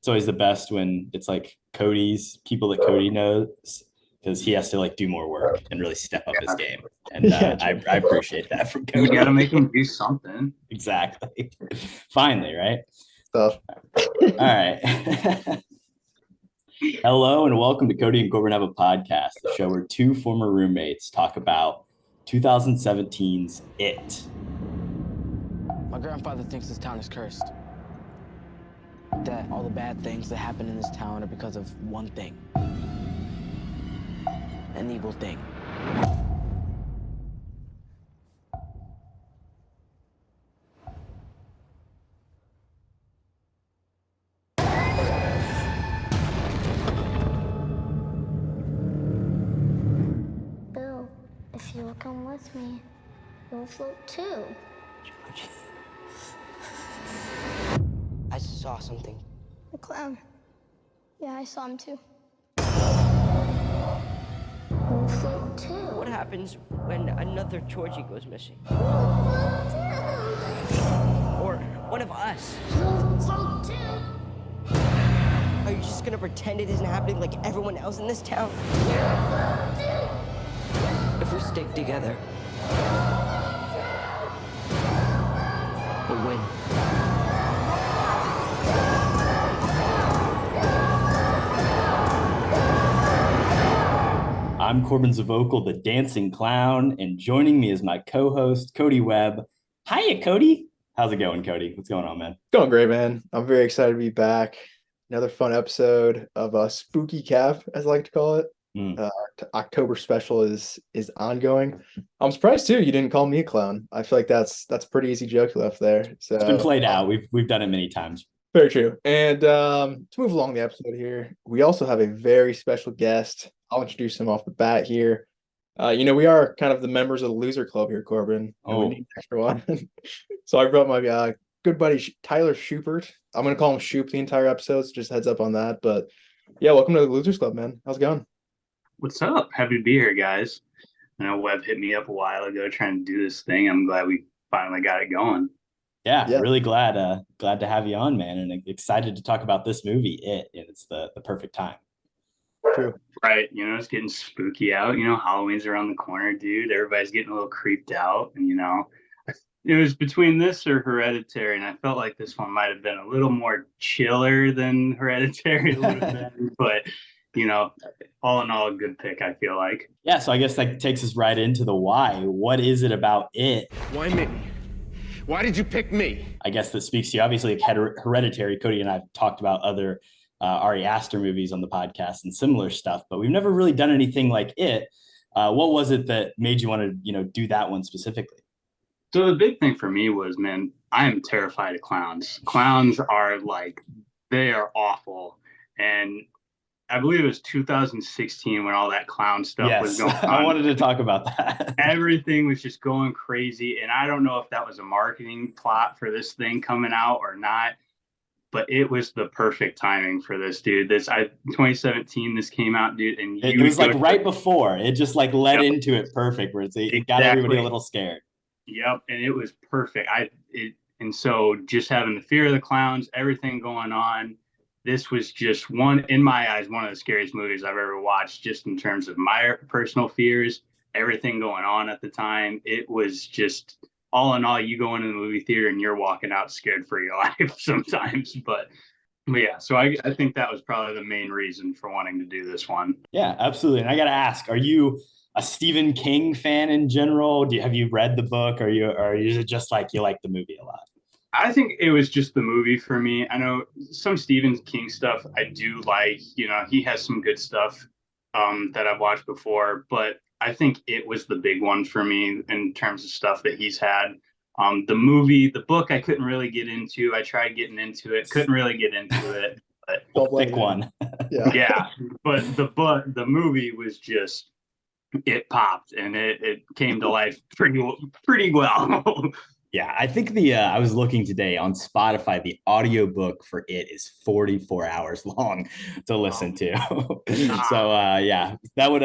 it's always the best when it's like Kody's people that Kody knows, because he has to like do more work and really step up his game. And I appreciate that from Kody. You got to make him do something. Exactly. Finally, right? Stuff. All right. Hello and welcome to Kody and Korbin Have a Podcast, the show where two former roommates talk about 2017's It. My grandfather thinks this town is cursed. That all the bad things that happen in this town are because of one thing. An evil thing. Bill, if you will come with me, you'll float too. I saw something. The clown. Yeah, I saw him too. You'll float too. What happens when another Georgie goes missing? Or one of us? You'll float too. Are you just gonna pretend it isn't happening like everyone else in this town? If we stick together, we'll win. I'm Korbin Zvokel, the dancing clown, and joining me is my co-host, Kody Webb. Hiya, Kody. How's it going, Kody? What's going on, man? Going great, man. I'm very excited to be back. Another fun episode of Spooky KHAP, as I like to call it. October special is ongoing. I'm surprised too you didn't call me a clown. I feel like that's a pretty easy joke you left there. So it's been played out. We've done it many times. Very true. And to move along the episode here, we also have a very special guest. I'll introduce him off the bat here. We are kind of the members of the loser club here, Korbin. And we need an extra one. So I brought my good buddy Tyler Shupert. I'm gonna call him Shoop the entire episode, so just heads up on that. But yeah, welcome to the Losers Club, man. How's it going? What's up? Happy to be here, guys. I know Webb hit me up a while ago trying to do this thing. I'm glad we finally got it going. Yeah. Really glad to have you on, man, and excited to talk about this movie, It, and it's the perfect time. True. Right. It's getting spooky out. Halloween's around the corner, dude. Everybody's getting a little creeped out. And, it was between this or Hereditary, and I felt like this one might have been a little more chiller than Hereditary would have been. But, all in all, a good pick, I feel like. Yeah, so I guess that takes us right into the why. What is it about It? Why me? Why did you pick me? I guess that speaks to you. Obviously, like Hereditary, Kody and I have talked about other Ari Aster movies on the podcast and similar stuff, but we've never really done anything like It. What was it that made you want to, do that one specifically? So the big thing for me was, man, I am terrified of clowns. Clowns are they are awful. And I believe it was 2016 when all that clown stuff was going on. I wanted to talk about that. Everything was just going crazy. And I don't know if that was a marketing plot for this thing coming out or not, but it was the perfect timing for this, dude. 2017, this came out, dude. And it was right before. It just led into it perfect, where it got everybody a little scared. Yep. And it was perfect. And so just having the fear of the clowns, everything going on, this was just in my eyes, one of the scariest movies I've ever watched, just in terms of my personal fears, everything going on at the time. It was just, all in all, you go into the movie theater and you're walking out scared for your life sometimes. But yeah, so I think that was probably the main reason for wanting to do this one. Yeah, absolutely. And I got to ask, are you a Stephen King fan in general? Have you read the book? Or is it just you like the movie a lot? I think it was just the movie for me. I know some Stephen King stuff I do like. He has some good stuff that I've watched before, but I think It was the big one for me in terms of stuff that he's had. The book I couldn't really get into. I tried getting into it, couldn't really get into it. But thick one. Yeah. But the movie was just, it popped and it came to life pretty well. Yeah, I think I was looking today on Spotify, the audiobook for It is 44 hours long to listen to. So yeah, that would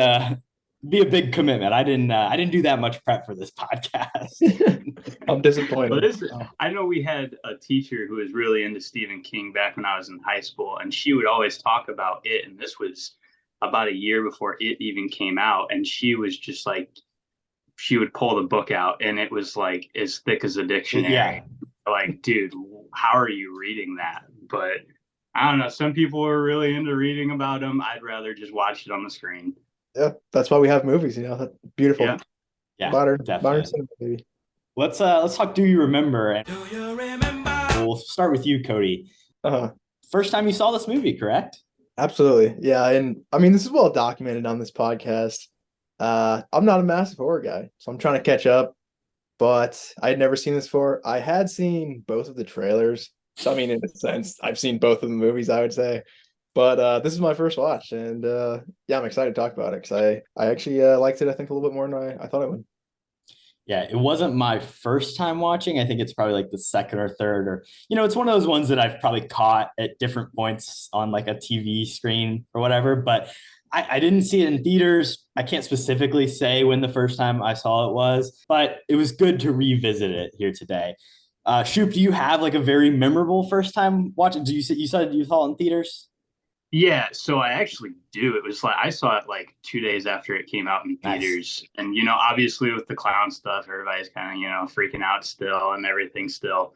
be a big commitment. I didn't do that much prep for this podcast. I'm disappointed. I know we had a teacher who was really into Stephen King back when I was in high school, and she would always talk about it. And this was about a year before it even came out. And she was just like, she would pull the book out and it was like as thick as a dictionary. Yeah. Like, dude, how are you reading that? But I don't know. Some people are really into reading about them. I'd rather just watch it on the screen. Yeah, that's why we have movies, beautiful. Yeah, modern definitely. cinema, baby. Let's talk Do You Remember? And we'll start with you, Kody. First time you saw this movie, correct? Absolutely. Yeah, and I mean this is well documented on this podcast. I'm not a massive horror guy, so I'm trying to catch up, but I had never seen this before. I had seen both of the trailers. So I mean, in a sense, I've seen both of the movies, I would say. But this is my first watch, and yeah, I'm excited to talk about it because I actually liked it, I think, a little bit more than I thought I would. Yeah, it wasn't my first time watching. I think it's probably like the second or third, or it's one of those ones that I've probably caught at different points on like a TV screen or whatever. But I didn't see it in theaters. I can't specifically say when the first time I saw it was, but it was good to revisit it here today. Shoop, do you have like a very memorable first time watching? You said you saw it in theaters? Yeah, so I actually do. It was like I saw it like 2 days after it came out in theaters. Nice. And obviously with the clown stuff, everybody's kind of, freaking out still and everything still.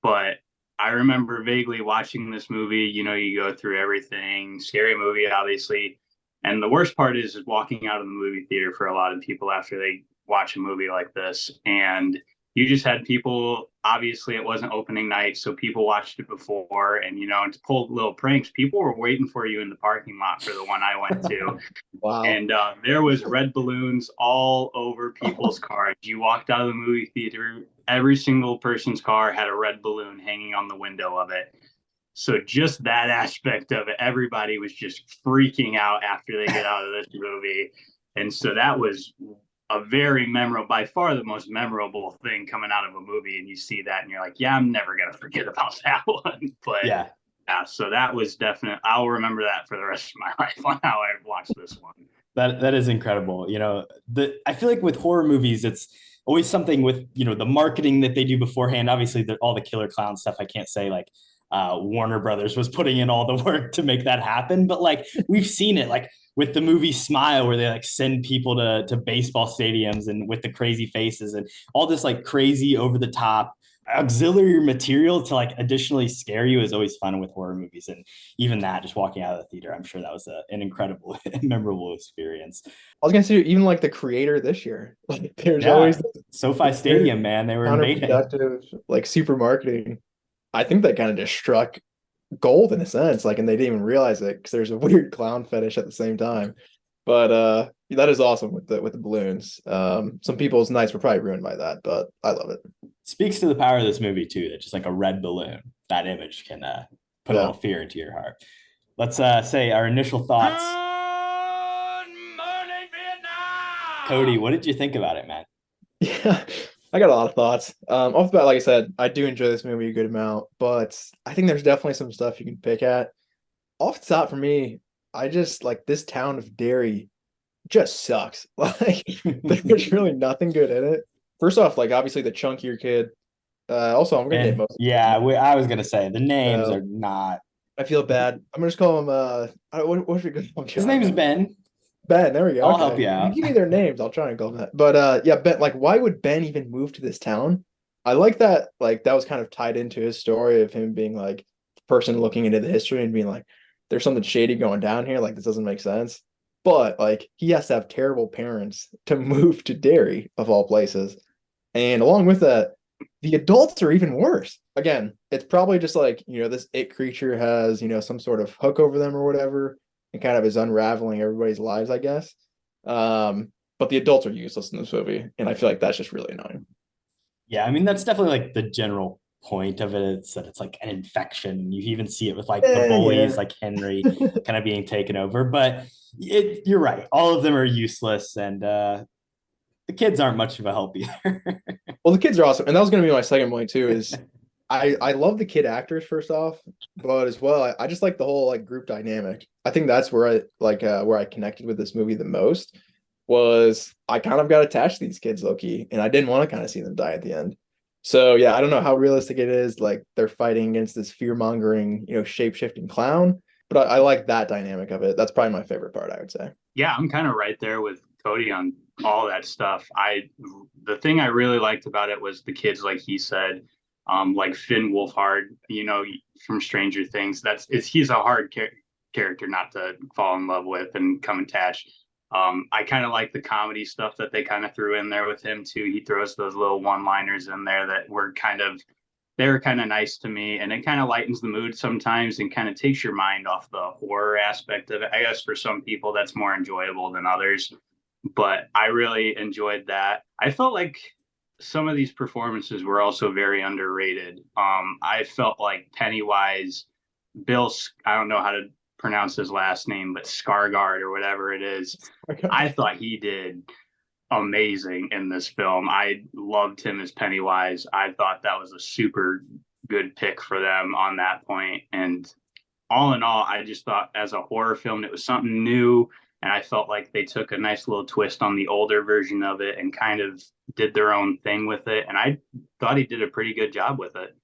But I remember vaguely watching this movie, you go through everything, scary movie, obviously. And the worst part is walking out of the movie theater for a lot of people after they watch a movie like this. And you just had people, obviously it wasn't opening night, so people watched it before, and to pull little pranks, people were waiting for you in the parking lot for the one I went to. Wow. And there was red balloons all over people's cars. You walked out of the movie theater, every single person's car had a red balloon hanging on the window of it. So just that aspect of it, everybody was just freaking out after they get out of this movie. And so that was a very memorable, by far the most memorable thing coming out of a movie. And you see that and you're like, yeah, I'm never going to forget about that one. But yeah, so that was definite. I'll remember that for the rest of my life on how I watched this one. That is incredible. I feel like with horror movies, it's always something with, the marketing that they do beforehand. Obviously all the killer clown stuff, I can't say like Warner Brothers was putting in all the work to make that happen. But like we've seen it like with the movie Smile, where they like send people to baseball stadiums and with the crazy faces and all this like crazy over the top auxiliary material to like additionally scare you is always fun with horror movies. And even that, just walking out of the theater, I'm sure that was an incredible, memorable experience. I was gonna say, even like the creator this year, like there's always SoFi Stadium, man. They were counterproductive, like super marketing. I think they kind of just struck gold in a sense, like, and they didn't even realize it because there's a weird clown fetish at the same time. But that is awesome with the balloons. Some people's nights were probably ruined by that, but I love it. Speaks to the power of this movie too, that just like a red balloon, that image can put a little fear into your heart. Let's say our initial thoughts. Good morning, Vietnam! Kody, what did you think about it, man? Yeah, I got a lot of thoughts. Off the bat, like I said, I do enjoy this movie a good amount, but I think there's definitely some stuff you can pick at. Off the top, for me, I just like this town of Derry just sucks. Like there's really nothing good in it. First off, like obviously the chunkier kid. Also, I'm gonna name most. Yeah, I was gonna say the names are not. I feel bad. I'm gonna just call him. What should we call him? His name is Ben. Ben, there we go. I'll help you out. You give me their names, I'll try and call them that. But yeah, Ben. Like, why would Ben even move to this town? I like that. Like that was kind of tied into his story of him being like the person looking into the history and being like, "There's something shady going down here. Like this doesn't make sense." But like he has to have terrible parents to move to Derry of all places. And along with that, the adults are even worse. Again, it's probably just like, this it creature has, some sort of hook over them or whatever, and kind of is unraveling everybody's lives, I guess. But the adults are useless in this movie. And I feel like that's just really annoying. Yeah, I mean, that's definitely like the general point of it. It's that it's like an infection. You even see it with like the bullies, like Henry kind of being taken over. But you're right. All of them are useless. And the kids aren't much of a help either. Well, the kids are awesome. And that was going to be my second point too, is I love the kid actors first off, but as well, I just like the whole like group dynamic. I think that's where I connected with this movie the most was I kind of got attached to these kids low-key, and I didn't want to kind of see them die at the end. So yeah, I don't know how realistic it is. Like they're fighting against this fear-mongering, shape-shifting clown. But I like that dynamic of it. That's probably my favorite part, I would say. Yeah, I'm kind of right there with Kody on all that stuff. The thing I really liked about it was the kids, like he said, like Finn Wolfhard, from Stranger Things. He's a hard character not to fall in love with and come attached. I kind of like the comedy stuff that they kind of threw in there with him too. He throws those little one-liners in there that they're kind of nice to me, and it kind of lightens the mood sometimes and kind of takes your mind off the horror aspect of it. I guess for some people that's more enjoyable than others, but I really enjoyed that. I felt like some of these performances were also very underrated. I felt like Pennywise, I don't know how to pronounce his last name, but Skarsgård or whatever it is. Okay. I thought he did amazing in this film. I loved him as Pennywise. I thought that was a super good pick for them on that point. And all in all, I just thought as a horror film, it was something new. And I felt like they took a nice little twist on the older version of it and kind of did their own thing with it. And I thought he did a pretty good job with it.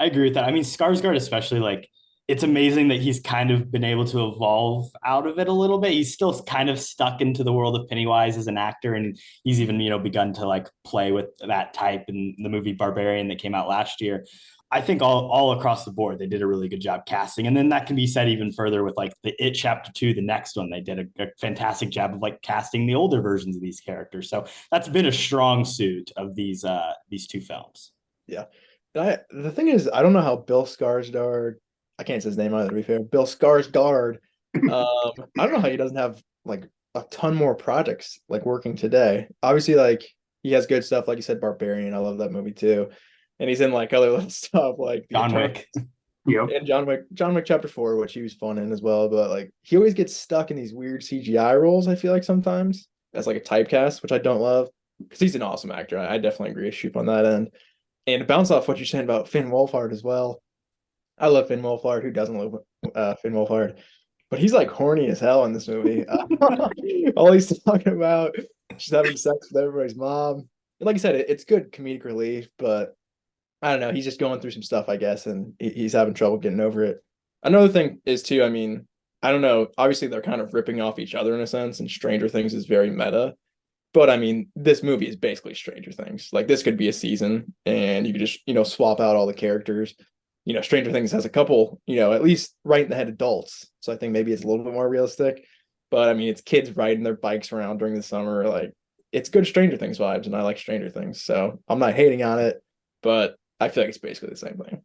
I agree with that. I mean, Skarsgård especially, like, it's amazing that he's kind of been able to evolve out of it a little bit. He's still kind of stuck into the world of Pennywise as an actor. And he's even, begun to like play with that type in the movie Barbarian that came out last year. I think all across the board, they did a really good job casting. And then that can be said even further with like the It Chapter 2, the next one. They did a fantastic job of like casting the older versions of these characters. So that's been a strong suit of these two films. Yeah. The thing is, I don't know how Bill Skarsgård, I can't say his name either, to be fair. Bill Skarsgård. I don't know how he doesn't have like a ton more projects like working today. Obviously, like he has good stuff, like you said, Barbarian. I love that movie too. And he's in like other little stuff like John Wick. Yep. And John Wick Chapter 4, which he was fun in as well. But like he always gets stuck in these weird CGI roles, I feel like sometimes. As like a typecast, which I don't love. Because he's an awesome actor. I definitely agree with Shoop on that end. And to bounce off what you're saying about Finn Wolfhard as well. I love Finn Wolfhard. Who doesn't love Finn Wolfhard? But he's like horny as hell in this movie. All he's talking about just having sex with everybody's mom. And like I said, it's good comedic relief, but I don't know. He's just going through some stuff, I guess, and he's having trouble getting over it. Another thing is too, I mean, I don't know. Obviously, they're kind of ripping off each other in a sense, and Stranger Things is very meta. But I mean, this movie is basically Stranger Things. Like this could be a season, and you could just swap out all the characters. Stranger Things has a couple, at least right in the head adults. So I think maybe it's a little bit more realistic. But I mean, it's kids riding their bikes around during the summer. Like it's good Stranger Things vibes, and I like Stranger Things. So I'm not hating on it, but I feel like it's basically the same thing.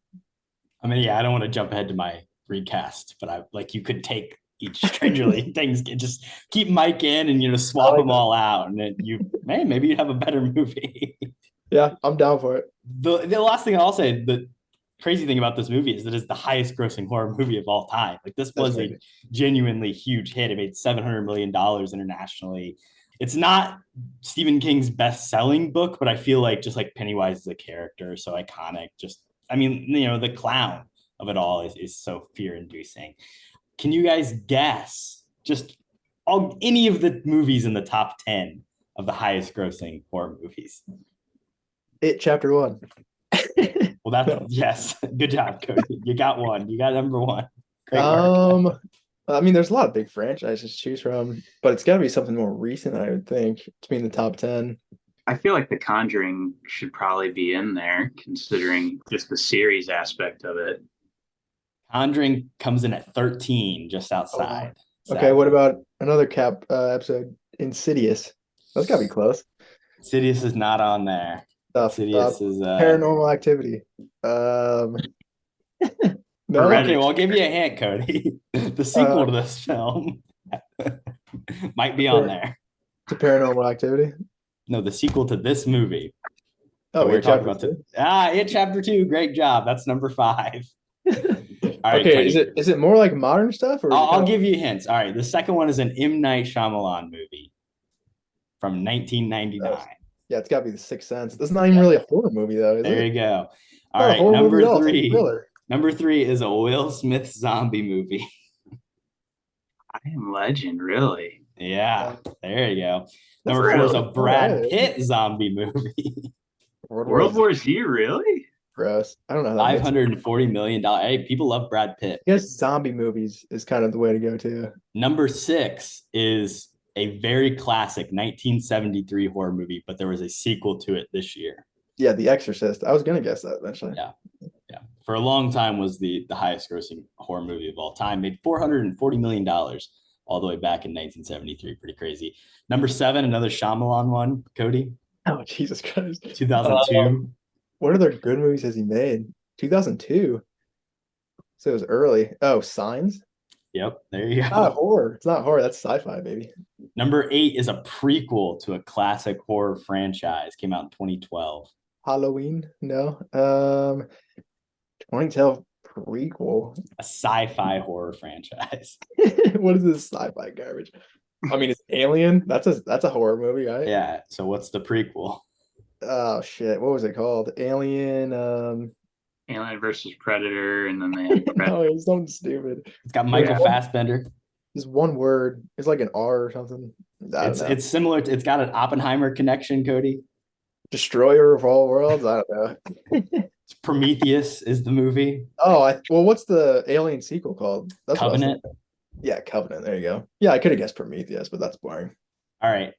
I mean, yeah, I don't want to jump ahead to my recast, but you could take each Stranger Things, just keep Mike in and swap them all out, and then maybe you'd have a better movie. Yeah, I'm down for it. The last thing I'll say, the crazy thing about this movie is that it's the highest grossing horror movie of all time. Like this was a genuinely huge hit. It made $700 million internationally. It's not Stephen King's best-selling book, but I feel like just like Pennywise is a character so iconic. The clown of it all is so fear-inducing. Can you guys guess just any of the movies in the top 10 of the highest grossing horror movies? It Chapter 1. Well, yes. Good job, Kody. You got one. You got number one. Great work. I mean, there's a lot of big franchises to choose from, but it's got to be something more recent, I would think, to be in the top 10. I feel like The Conjuring should probably be in there, considering just the series aspect of it. Conjuring comes in at 13, just outside. Oh, okay, what about another KHAP episode, Insidious? That's got to be close. Insidious is not on there. Insidious is Paranormal Activity. No? Okay, well, I'll give you a hint, Kody. The sequel to this film might be on there. To Paranormal Activity? No, the sequel to this movie. Oh, we're talking about It Chapter 2. Great job. That's number 5. All right, okay, Kody. is it more like modern stuff? Or I'll give you hints. All right, the second one is an M. Night Shyamalan movie from 1999. Yeah, it's got to be The Sixth Sense. That's not even really a horror movie, though, is it? There you go. All right, number 3. Thriller. Number 3 is a Will Smith zombie movie. I Am Legend, really? Yeah, there you go. That's Number 4 is a not Brad bad. Pitt zombie movie. Number 4 is a All Brad right. Pitt zombie movie. World War Z, really? Gross. I don't know how that makes sense. $540 million. Hey, people love Brad Pitt. I guess zombie movies is kind of the way to go too. Number 6 is a very classic 1973 horror movie, but there was a sequel to it this year. Yeah, The Exorcist. I was gonna guess that eventually. Yeah. Yeah. For a long time was the highest grossing horror movie of all time. Made $440 million all the way back in 1973. Pretty crazy. Number 7, another Shyamalan one, Kody. Oh, Jesus Christ. 2002. What other good movies has he made? 2002. So it was early. Oh, Signs? Yep, there you Not go. horror. It's not horror. That's sci-fi, baby. Number 8 is a prequel to a classic horror franchise. Came out in 2012. Halloween? No. 2012 prequel. A sci-fi horror franchise. What is this sci-fi garbage? I mean, it's Alien. That's a horror movie, right? Yeah. So what's the prequel? Oh shit. What was it called? Alien. Alien versus Predator, and then they had No, it's something stupid. It's got Michael Yeah. Fassbender. Just one word. It's like an R or something. I don't know. It's similar. It's got an Oppenheimer connection, Cody. Destroyer of all worlds. I don't know. It's Prometheus is the movie. Oh, well, what's the Alien sequel called? That's what I was Covenant. thinking. Yeah, Covenant. There you go. Yeah, I could have guessed Prometheus, but that's boring. All right.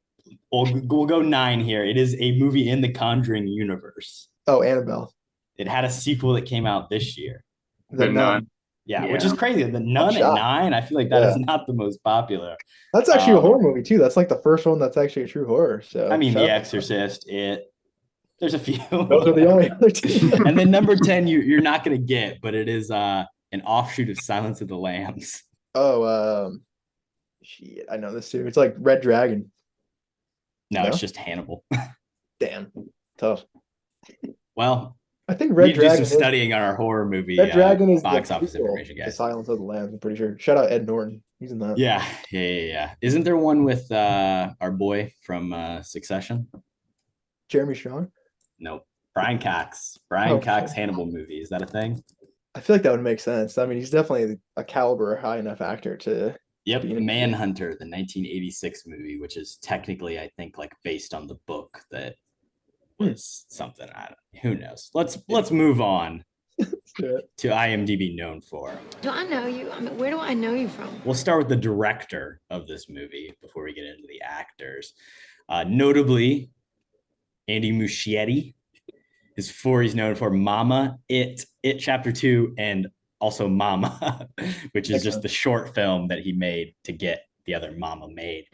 We'll go 9 here. It is a movie in the Conjuring universe. Oh, Annabelle. It had a sequel that came out this year. The Nun. Yeah, Yeah. which is crazy. The Nun at shocked. 9, I feel like that is Yeah. not the most popular. That's actually a horror movie too. That's like the first one that's actually a true horror. So I mean, shout The out. Exorcist, there's a few. Those are the only other two. And then number 10, you're not gonna get, but it is an offshoot of Silence of the Lambs. Oh, shit, I know this too. It's like Red Dragon. No, No? it's just Hannibal. Damn, tough. Well, I think we Red need to do Dragon some studying on our horror movie Red Dragon is box the office sequel information, to guys. Silence of the Lambs. I'm pretty sure. Shout out Ed Norton. He's in that. Yeah. Isn't there one with our boy from Succession? Jeremy Strong. Nope. Brian Cox. Brian Oh, Cox shit. Hannibal movie. Is that a thing? I feel like that would make sense. I mean, he's definitely a caliber high enough actor to. Yep. Being a- Manhunter, the 1986 movie, which is technically, I think, like based on the book that was something. Who knows? Let's move on Shit. to IMDb Known For. Do I know you? I mean, where do I know you from? We'll start with the director of this movie before we get into the actors. Notably, Andy Muschietti. He's known for Mama, It Chapter 2, and also Mama, which is just the short film that he made to get the other Mama made.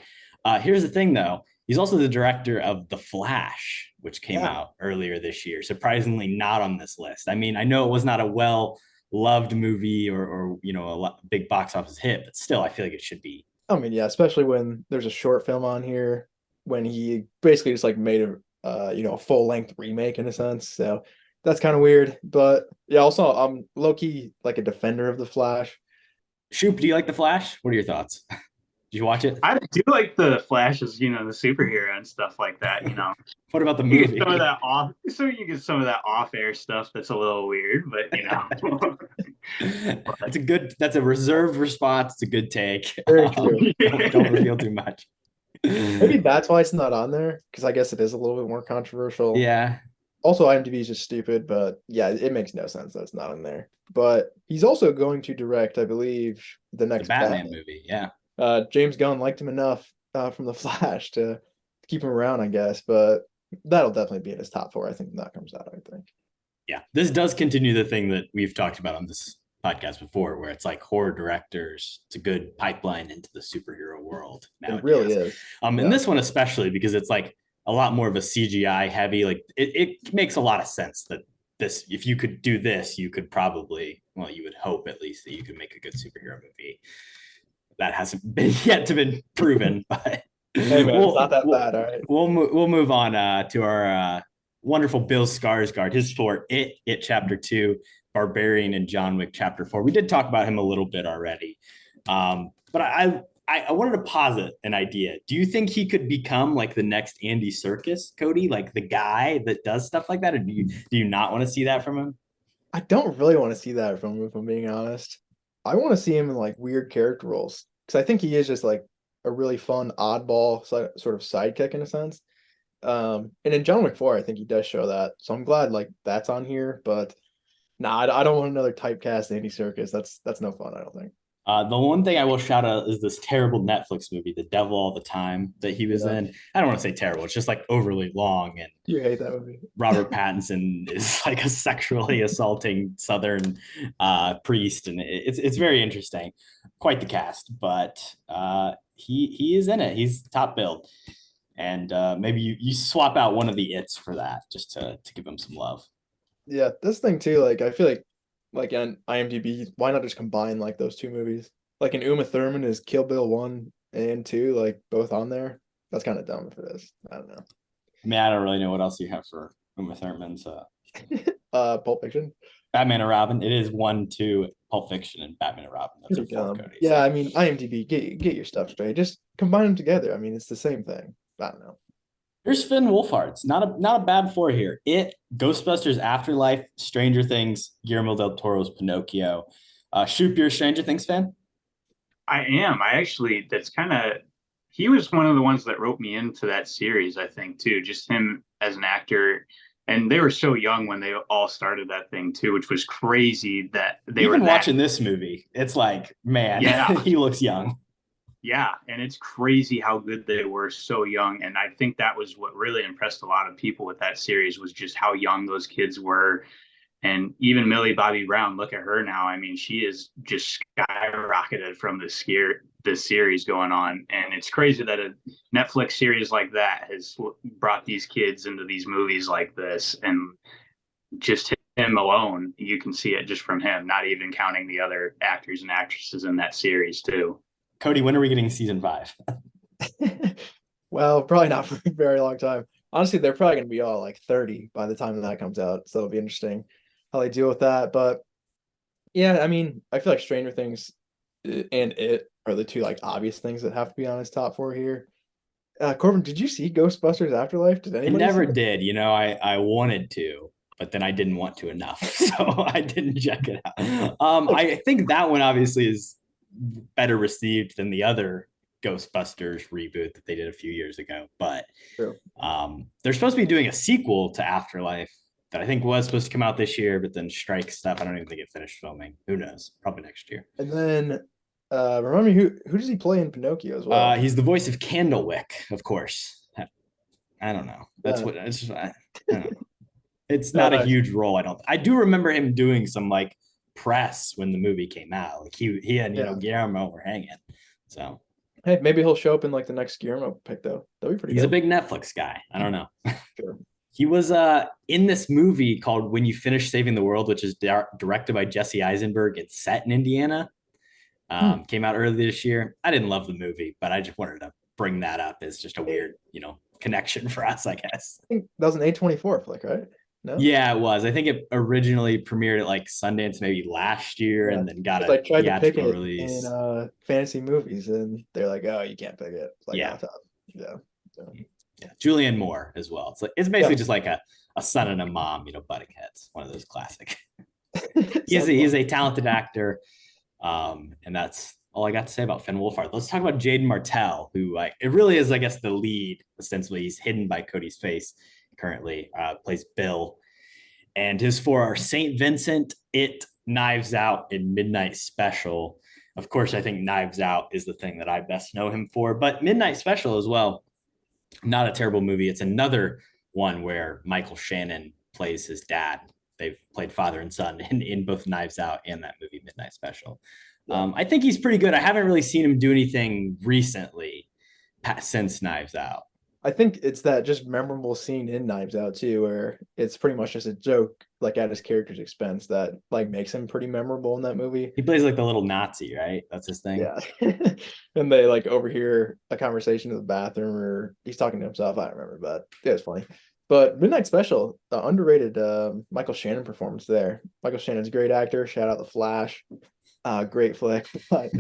Here's the thing, though. He's also the director of The Flash, which came out earlier this year. Surprisingly, not on this list. I mean, I know it was not a well-loved movie or a big box office hit, but still, I feel like it should be. I mean, yeah, especially when there's a short film on here, when he basically just like made a full-length remake in a sense. So that's kind of weird. But yeah, also I'm low-key like a defender of The Flash. Shoop, do you like The Flash? What are your thoughts? Did you watch it? I do like the Flash as, the superhero and stuff like that, What about the You movie? get some of that off, so you get some of that off-air stuff that's a little weird, but That's a reserved response. It's a good take. Very true. Don't reveal too much. Maybe that's why it's not on there, because I guess it is a little bit more controversial. Yeah. Also, IMDb is just stupid, but yeah, it makes no sense that it's not in there. But he's also going to direct, I believe, the The next Batman movie. Yeah. James Gunn liked him enough from The Flash to keep him around, I guess. But that'll definitely be in his top 4. I think when that comes out, I think. Yeah. This does continue the thing that we've talked about on this podcast before, where it's like horror directors. It's a good pipeline into the superhero world. Nowadays. It really is. And this one especially, because it's like a lot more of a CGI heavy. Like it makes a lot of sense that if you could do this, you could probably, well, you would hope at least that you could make a good superhero movie. That hasn't been yet to been proven, but Hey man, it's not that bad. All right. We'll move on to our wonderful Bill Skarsgård. His for It Chapter 2, Barbarian, and John Wick Chapter 4. We did talk about him a little bit already, but I wanted to posit an idea. Do you think he could become like the next Andy Serkis, Cody, like the guy that does stuff like that, or do you not want to see that from him? I don't really want to see that from him, if I'm being honest. I want to see him in like weird character roles, because I think he is just like a really fun oddball sort of sidekick in a sense. And in John Wick 4, I think he does show that. So I'm glad like that's on here, but nah, I don't want another typecast Andy Serkis. That's no fun, I don't think. The one thing I will shout out is this terrible Netflix movie, The Devil All the Time, that he was in. I don't want to say terrible. It's just like overly long, and you hate that movie. Robert Pattinson is like a sexually assaulting Southern priest, and it's very interesting. Quite the cast, but he is in it. He's top billed, and maybe you swap out one of the its for that just to give him some love. Yeah, this thing too. Like I feel like on IMDb, why not just combine like those two movies? Like in Uma Thurman is Kill Bill 1 and 2, like both on there. That's kind of dumb for this. I don't know. I mean, I don't really know what else you have for Uma Thurman's Pulp Fiction. Batman and Robin. It is 1, 2, Pulp Fiction, and Batman and Robin. That's a full Cody. Yeah, I mean IMDb, get your stuff straight. Just combine them together. I mean, it's the same thing. I don't know. Here's Finn Wolfhard's not a bad four here. It, Ghostbusters Afterlife, Stranger Things, Guillermo del Toro's Pinocchio. Shoop, you're a Stranger Things fan? I am. He was one of the ones that wrote me into that series, I think, too. Just him as an actor. And they were so young when they all started that thing, too, which was crazy that they Even were watching this movie, it's like, man, yeah. he looks young. Yeah, and it's crazy how good they were so young. And I think that was what really impressed a lot of people with that series, was just how young those kids were. And even Millie Bobby Brown, look at her now. I mean, she is just skyrocketed from this series going on. And it's crazy that a Netflix series like that has brought these kids into these movies like this. And just him alone, you can see it just from him, not even counting the other actors and actresses in that series too. Cody, when are we getting season 5? Well, probably not for a very long time. Honestly, they're probably going to be all like 30 by the time that comes out. So it'll be interesting how they deal with that. But yeah, I mean, I feel like Stranger Things and It are the two like obvious things that have to be on his top 4 here. Korbin, did you see Ghostbusters Afterlife? Did anybody? I never did. You know, I wanted to, but then I didn't want to enough, so I didn't check it out. I think that one obviously is better received than the other Ghostbusters reboot that they did a few years ago. But they're supposed to be doing a sequel to Afterlife that I think was supposed to come out this year, but then strike stuff. I don't even think it finished filming. Who knows? Probably next year. And then remind me, who does he play in Pinocchio as well? He's the voice of Candlewick, of course. I don't know. That's what it's just, I don't know. It's not a huge role. I do remember him doing some like press when the movie came out. Like he and Guillermo were hanging. So hey, maybe he'll show up in like the next Guillermo pick though. That'd be pretty. He's dope. a big Netflix guy. I don't know. Sure. He was in this movie called When You Finish Saving the World, which is directed by Jesse Eisenberg. It's set in Indiana. Came out earlier this year. I didn't love the movie, but I just wanted to bring that up as just a weird, connection for us, I guess. I think that was an A24 flick, right? No? Yeah, it was. I think it originally premiered at like Sundance maybe last year, and then got a theatrical release in fantasy movies, and they're like, "Oh, you can't pick it." Like, yeah. So. Yeah, Julianne Moore as well. It's basically just like a son and a mom, butting heads. One of those classic. He's a talented actor, and that's all I got to say about Finn Wolfhard. Let's talk about Jaden Martell, who it really is, I guess, the lead. Ostensibly, he's hidden by Cody's face. Currently plays Bill, and his 4 are St. Vincent, It, Knives Out, and Midnight Special. Of course, I think Knives Out is the thing that I best know him for, but Midnight Special as well. Not a terrible movie. It's another one where Michael Shannon plays his dad. They've played father and son in both Knives Out and that movie Midnight Special. I think he's pretty good. I haven't really seen him do anything recently since Knives Out. I think it's that just memorable scene in Knives Out too, where it's pretty much just a joke, like at his character's expense, that like makes him pretty memorable in that movie. He plays like the little Nazi, right? That's his thing. Yeah. And they like overhear a conversation in the bathroom, or he's talking to himself. I don't remember, but it was funny. But Midnight Special, the underrated Michael Shannon performance there. Michael Shannon's a great actor. Shout out The Flash. Great flick. But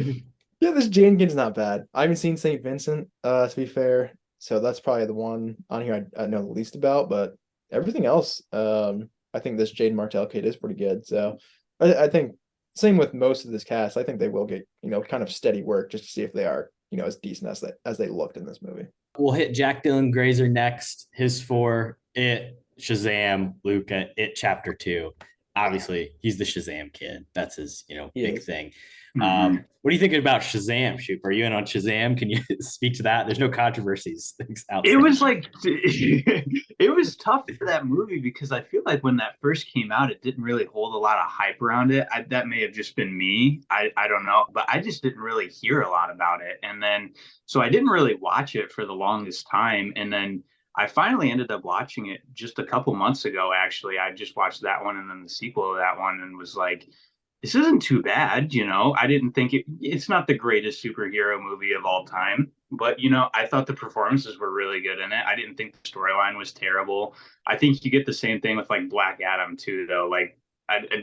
yeah, this Jenkins not bad. I haven't seen St. Vincent, to be fair. So that's probably the one on here I know the least about, but everything else, I think this Jaden Martell kid is pretty good. So I think same with most of this cast. I think they will get, kind of steady work just to see if they are as decent as they looked in this movie. We'll hit Jack Dylan Grazer next. His 4, It, Shazam, Luca, It Chapter 2. Obviously, he's the Shazam kid. That's his, big thing. What are you thinking about Shazam, Shoop? Are you in on Shazam? Can you speak to that? There's no controversies. It was like it was tough for that movie because I feel like when that first came out, it didn't really hold a lot of hype around it. That may have just been me. I don't know, but I just didn't really hear a lot about it. And then so I didn't really watch it for the longest time. And then I finally ended up watching it just a couple months ago. Actually, I just watched that one and then the sequel to that one and was like, this isn't too bad. I didn't think it's not the greatest superhero movie of all time, but I thought the performances were really good in it. I didn't think the storyline was terrible. I think you get the same thing with like Black Adam too, though. Like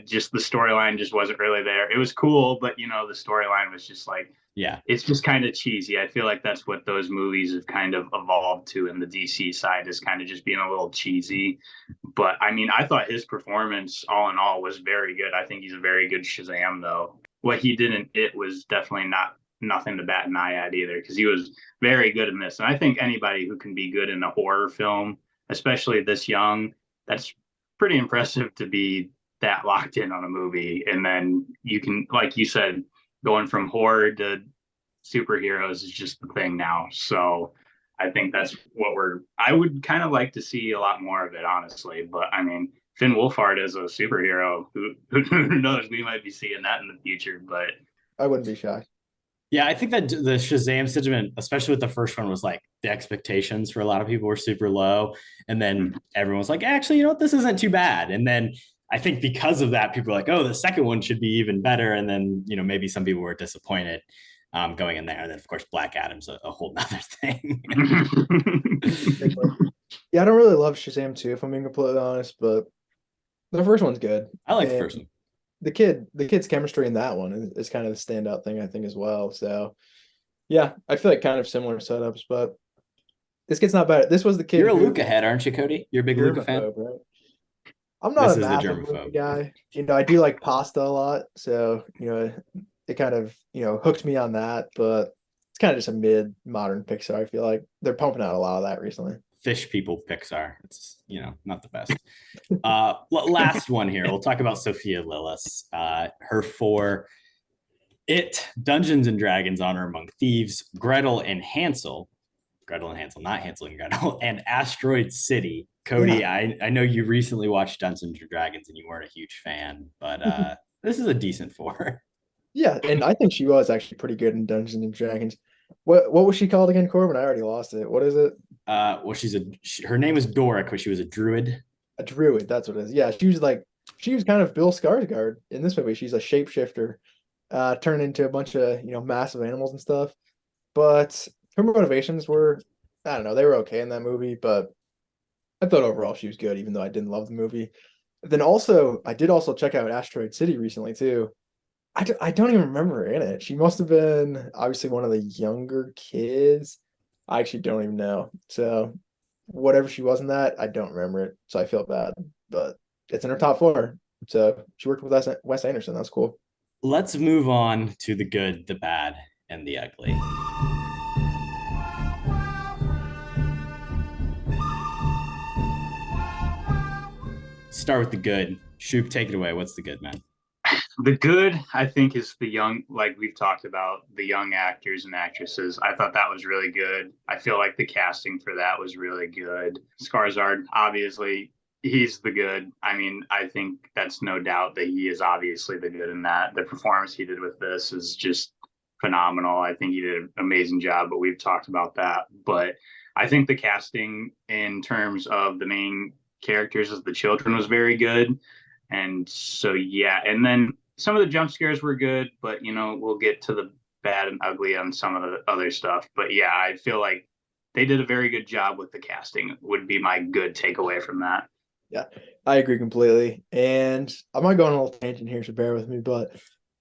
just the storyline just wasn't really there. It was cool, but the storyline was just like, yeah, it's just kind of cheesy. I feel like that's what those movies have kind of evolved to in the DC side, is kind of just being a little cheesy. But I mean, I thought his performance all in all was very good. I think he's a very good Shazam, though. What he did in It was definitely nothing to bat an eye at either, because he was very good in this. And I think anybody who can be good in a horror film, especially this young, that's pretty impressive to be that locked in on a movie. And then you can, like you said, going from horror to superheroes is just the thing now. So I think that's what I would kind of like to see a lot more of it, honestly. But I mean, Finn Wolfhard as a superhero, who knows, we might be seeing that in the future, but I wouldn't be shocked. Yeah, I think that the Shazam sentiment, especially with the first one, was like the expectations for a lot of people were super low. And then everyone's like, actually, this isn't too bad. And then I think because of that, people are like, oh, the second one should be even better. And then, maybe some people were disappointed going in there. And then, of course, Black Adam's a whole nother thing. Yeah, I don't really love Shazam 2, if I'm being completely honest, but the first one's good. I like the first one. The kid's chemistry in that one is kind of the standout thing, I think, as well. So, yeah, I feel like kind of similar setups, but this kid's not bad. This was the kid. You're a Luca head, aren't you, Cody? You're a big Luca fan? Right? I'm not a massive Luca guy. I do like pasta a lot, so it kind of hooked me on that. But it's kind of just a mid-modern Pixar. I feel like they're pumping out a lot of that recently. Fish people Pixar. It's not the best. Last one here. We'll talk about Sophia Lillis. Her 4, It, Dungeons and Dragons, Honor Among Thieves, Gretel and Hansel, not Hansel and Gretel, and Asteroid City. Cody, yeah. I know you recently watched Dungeons and Dragons and you weren't a huge fan, but this is a decent 4. Yeah, and I think she was actually pretty good in Dungeons and Dragons. What was she called again, Corbin? I already lost it. What is it? Well, her name is Doric, but she was a druid. A druid, that's what it is. Yeah, she was kind of Bill Skarsgård in this movie. She's a shapeshifter, turned into a bunch of massive animals and stuff. But her motivations were, I don't know, they were okay in that movie. But I thought overall she was good, even though I didn't love the movie. Then I did also check out Asteroid City recently too. I don't even remember her in it. She must have been obviously one of the younger kids. I actually don't even know. So whatever she was in that, I don't remember it. So I feel bad, but it's in her top 4. So she worked with Wes Anderson. That's cool. Let's move on to the good, the bad, and the ugly. Start with the good. Shoop, take it away. What's the good, man? The good, I think, is the young, like we've talked about, the young actors and actresses. I thought that was really good. I feel like the casting for that was really good. Skarsgård, obviously, he's the good. I mean, I think that's no doubt that he is obviously the good in that. The performance he did with this is just phenomenal. I think he did an amazing job, but we've talked about that. But I think the casting in terms of the main characters as the children was very good. And so, yeah. And then some of the jump scares were good, but, we'll get to the bad and ugly on some of the other stuff. But yeah, I feel like they did a very good job with the casting, would be my good takeaway from that. Yeah, I agree completely. And I might go on a little tangent here, so bear with me, but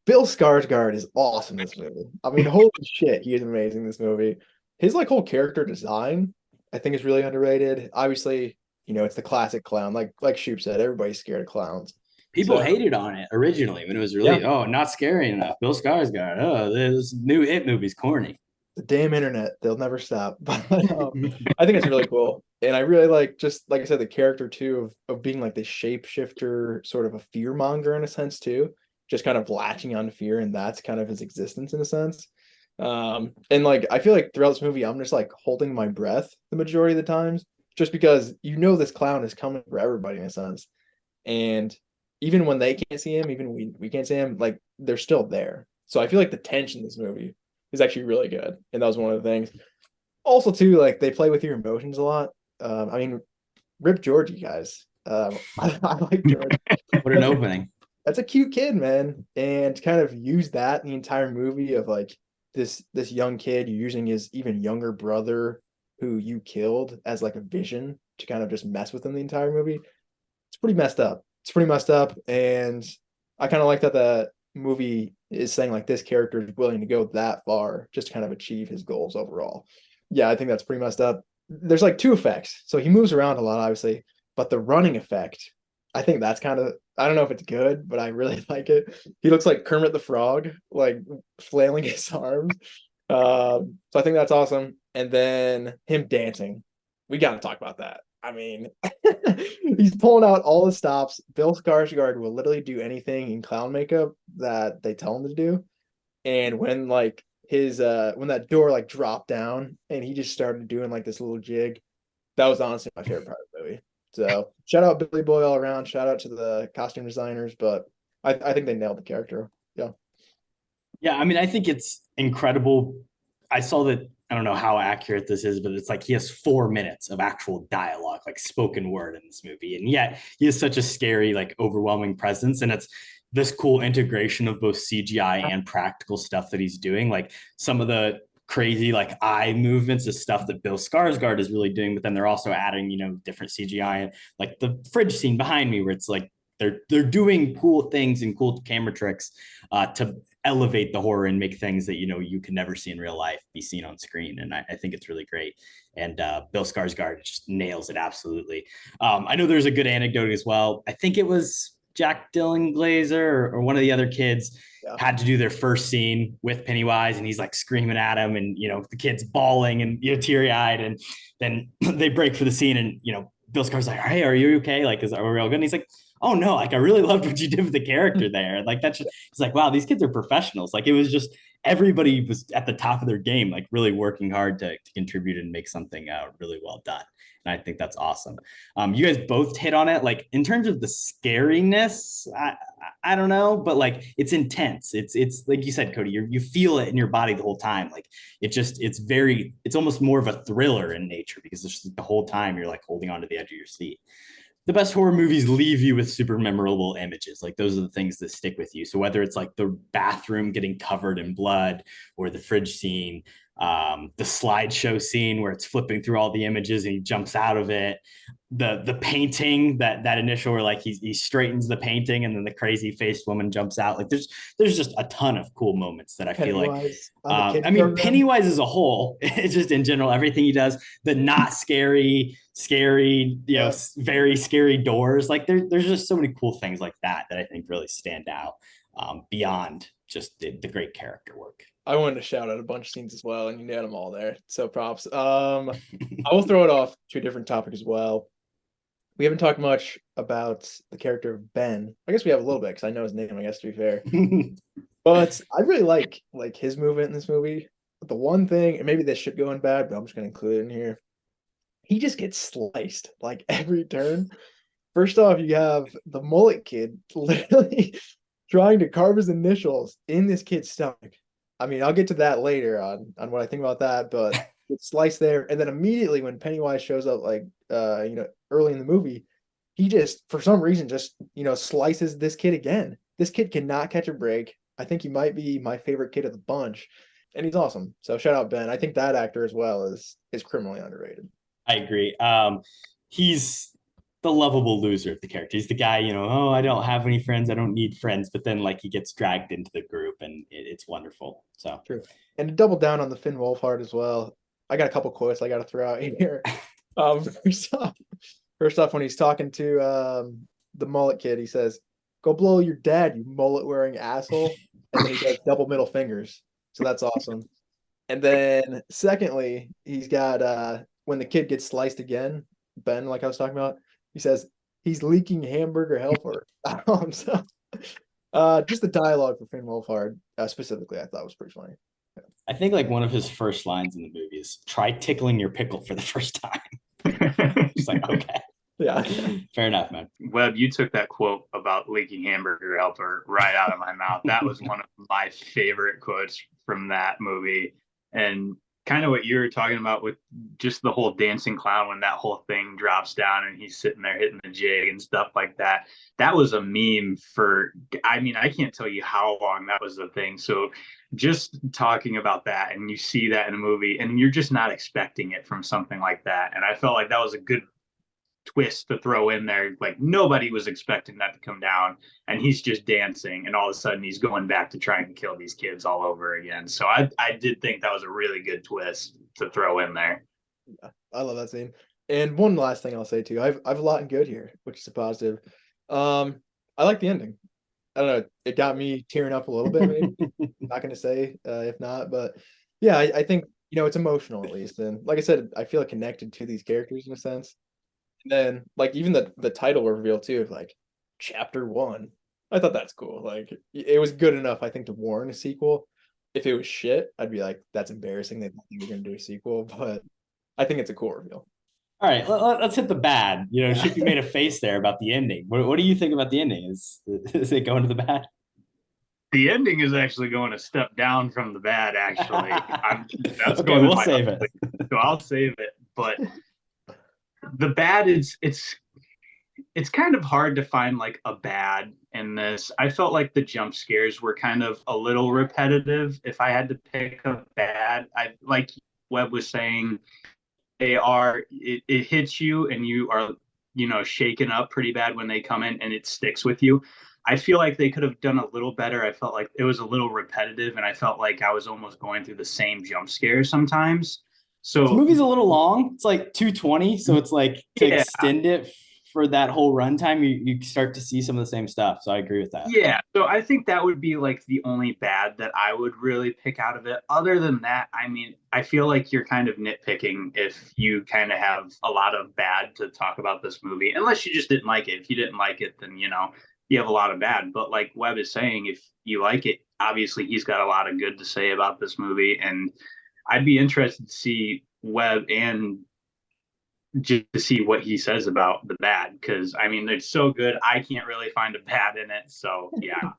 Bill Skarsgård is awesome in this movie. I mean, holy shit, he is amazing in this movie. His whole character design, I think, is really underrated. Obviously, it's the classic clown. Like Shoop said, everybody's scared of clowns. People hated on it originally when it was really, not scary enough. Bill Skarsgård, this new It movie's corny. the damn internet, they'll never stop. But I think it's really cool. And I really like, just like I said, the character too of being like this shapeshifter, sort of a fear monger in a sense too, just kind of latching on to fear, and that's kind of his existence in a sense. And like I feel like throughout this movie, I'm just like holding my breath the majority of the times, just because this clown is coming for everybody in a sense. And even when they can't see him, even we can't see him, like they're still there. So I feel like the tension in this movie is actually really good. And that was one of the things. Also, too, like they play with your emotions a lot. I mean, rip Georgie, guys. I like George. What an opening. That's a cute kid, man. And kind of use that in the entire movie of like this young kid, you're using his even younger brother who you killed as like a vision to kind of just mess with him the entire movie. It's pretty messed up. It's pretty messed up. And I kind of like that the movie is saying like this character is willing to go that far just to kind of achieve his goals overall. Yeah, I think that's pretty messed up. There's like two effects. So he moves around a lot, obviously, but the running effect, I think that's kind of, I don't know if it's good, but I really like it. He looks like Kermit the Frog, like flailing his arms. So I think that's awesome. And then him dancing. We got to talk about that. I mean, he's pulling out all the stops. Bill Skarsgård will literally do anything in clown makeup that they tell him to do. And when like his when that door like dropped down and he just started doing like this little jig, that was honestly my favorite part of the movie. So shout out Billy Boy all around. Shout out to the costume designers, but I think they nailed the character. Yeah. Yeah, I mean, I think it's incredible. I saw that, I don't know how accurate this is, but it's like he has 4 minutes of actual dialogue, like spoken word in this movie. And yet he has such a scary, like overwhelming presence. And it's this cool integration of both CGI and practical stuff that he's doing. Like some of the crazy like eye movements is stuff that Bill Skarsgård is really doing, but then they're also adding, different CGI, and like the fridge scene behind me where it's like they're doing cool things and cool camera tricks to elevate the horror and make things that you can never see in real life be seen on screen. And I think it's really great. And Bill Skarsgård just nails it absolutely. I know there's a good anecdote as well. I think it was Jack Dylan Glazer or one of the other kids had to do their first scene with Pennywise, and he's like screaming at him, and the kid's bawling and teary-eyed, and then they break for the scene, and Bill Skarsgård's like, "Hey, are you okay? Like, are we all good?" And he's like, "Oh no, like I really loved what you did with the character there." Like that's just, he's like, "Wow, these kids are professionals." Like it was just everybody was at the top of their game, like really working hard to contribute and make something really well done. And I think that's awesome. You guys both hit on it. Like in terms of the scariness, I don't know, but like it's intense. It's like you said, Kody, you feel it in your body the whole time. Like it's almost more of a thriller in nature, because it's just the whole time you're like holding on to the edge of your seat. The best horror movies leave you with super memorable images. Like those are the things that stick with you. So whether it's like the bathroom getting covered in blood, or the fridge scene, the slideshow scene where it's flipping through all the images and he jumps out of it, the painting, that initial where like he straightens the painting and then the crazy faced woman jumps out. Like there's just a ton of cool moments that I feel like I mean Pennywise as a whole, it's just in general everything he does, the not scary very scary doors, like there's just so many cool things like that I think really stand out beyond just the great character work. I wanted to shout out a bunch of scenes as well, and you nailed them all there. So props. I will throw it off to a different topic as well. We haven't talked much about the character of Ben. I guess we have a little bit because I know his name, I guess, to be fair. But I really like his movement in this movie. But the one thing, and maybe this should go in bad, but I'm just going to include it in here. He just gets sliced like every turn. First off, you have the mullet kid literally trying to carve his initials in this kid's stomach. I mean, I'll get to that later on what I think about that, but it's sliced there. And then immediately when Pennywise shows up, like, early in the movie, he just, for some reason, just, slices this kid again. This kid cannot catch a break. I think he might be my favorite kid of the bunch, and he's awesome. So shout out Ben. I think that actor as well is criminally underrated. I agree. He's the lovable loser of the character. He's the guy, oh, I don't have any friends, I don't need friends, but then like he gets dragged into the group, and it's wonderful. So true. And to double down on the Finn Wolfhard as well, I got a couple quotes I got to throw out here. First off, when he's talking to the mullet kid, he says, "Go blow your dad, you mullet wearing asshole," and then he does double middle fingers. So that's awesome. And then secondly, he's got when the kid gets sliced again, Ben, like I was talking about, he says he's leaking hamburger helper. So just the dialogue for Finn Wolfhard specifically, I thought was pretty funny. I think like one of his first lines in the movie is try tickling your pickle for the first time. It's like, okay. Yeah. Fair enough, man. Webb, you took that quote about leaking hamburger helper right out of my mouth. That was one of my favorite quotes from that movie. And kind of what you were talking about with just the whole dancing clown when that whole thing drops down and he's sitting there hitting the jig and stuff like that. That was a meme for, I mean, I can't tell you how long that was the thing. So just talking about that, and you see that in a movie and you're just not expecting it from something like that. And I felt like that was a good twist to throw in there. Like nobody was expecting that to come down, and he's just dancing, and all of a sudden he's going back to trying to kill these kids all over again. So I did think that was a really good twist to throw in there. Yeah, I love that scene. And one last thing I'll say too, I've a lot in good here, which is a positive. I like the ending. I don't know, it got me tearing up a little bit. Maybe. I'm not gonna say if not, but yeah, I think it's emotional at least. And like I said, I feel connected to these characters in a sense. And then like even the title reveal too, of like chapter 1. I thought that's cool. Like it was good enough, I think, to warrant a sequel. If it was shit, I'd be like, that's embarrassing. They thought they were gonna do a sequel, but I think it's a cool reveal. All right, let's hit the bad. Shippy made a face there about the ending. What do you think about the ending? Is it going to the bad? The ending is actually going a step down from the bad, actually. Okay, we'll save it. So I'll save it. But the bad is it's kind of hard to find like a bad in this. I felt like the jump scares were kind of a little repetitive. If I had to pick a bad, I like Webb was saying, it hits you and you are shaken up pretty bad when they come in and it sticks with you. I feel like they could have done a little better. I felt like it was a little repetitive, and I felt like I was almost going through the same jump scares sometimes. So the movie's a little long. It's like 220, so it's like to extend it for that whole runtime, you start to see some of the same stuff. So I agree with that. Yeah, so I think that would be like the only bad that I would really pick out of it. Other than that, I mean, I feel like you're kind of nitpicking if you kind of have a lot of bad to talk about this movie, unless you just didn't like it. If you didn't like it, then you have a lot of bad. But like Webb is saying, if you like it, obviously he's got a lot of good to say about this movie, and I'd be interested to see Webb and just to see what he says about the bad, because I mean it's so good I can't really find a bad in it. So yeah.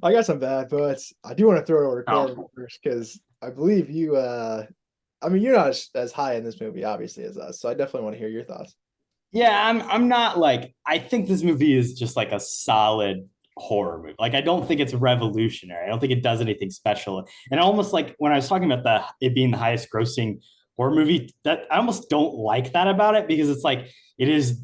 I got some bad, but I do want to throw it over to Corbin first, because I believe you I mean you're not as high in this movie obviously as us, so I definitely want to hear your thoughts. Yeah, I'm not like, I think this movie is just like a solid horror movie. Like I don't think it's revolutionary. I don't think it does anything special. And almost like when I was talking about it being the highest grossing horror movie, that I almost don't like that about it, because it's like it is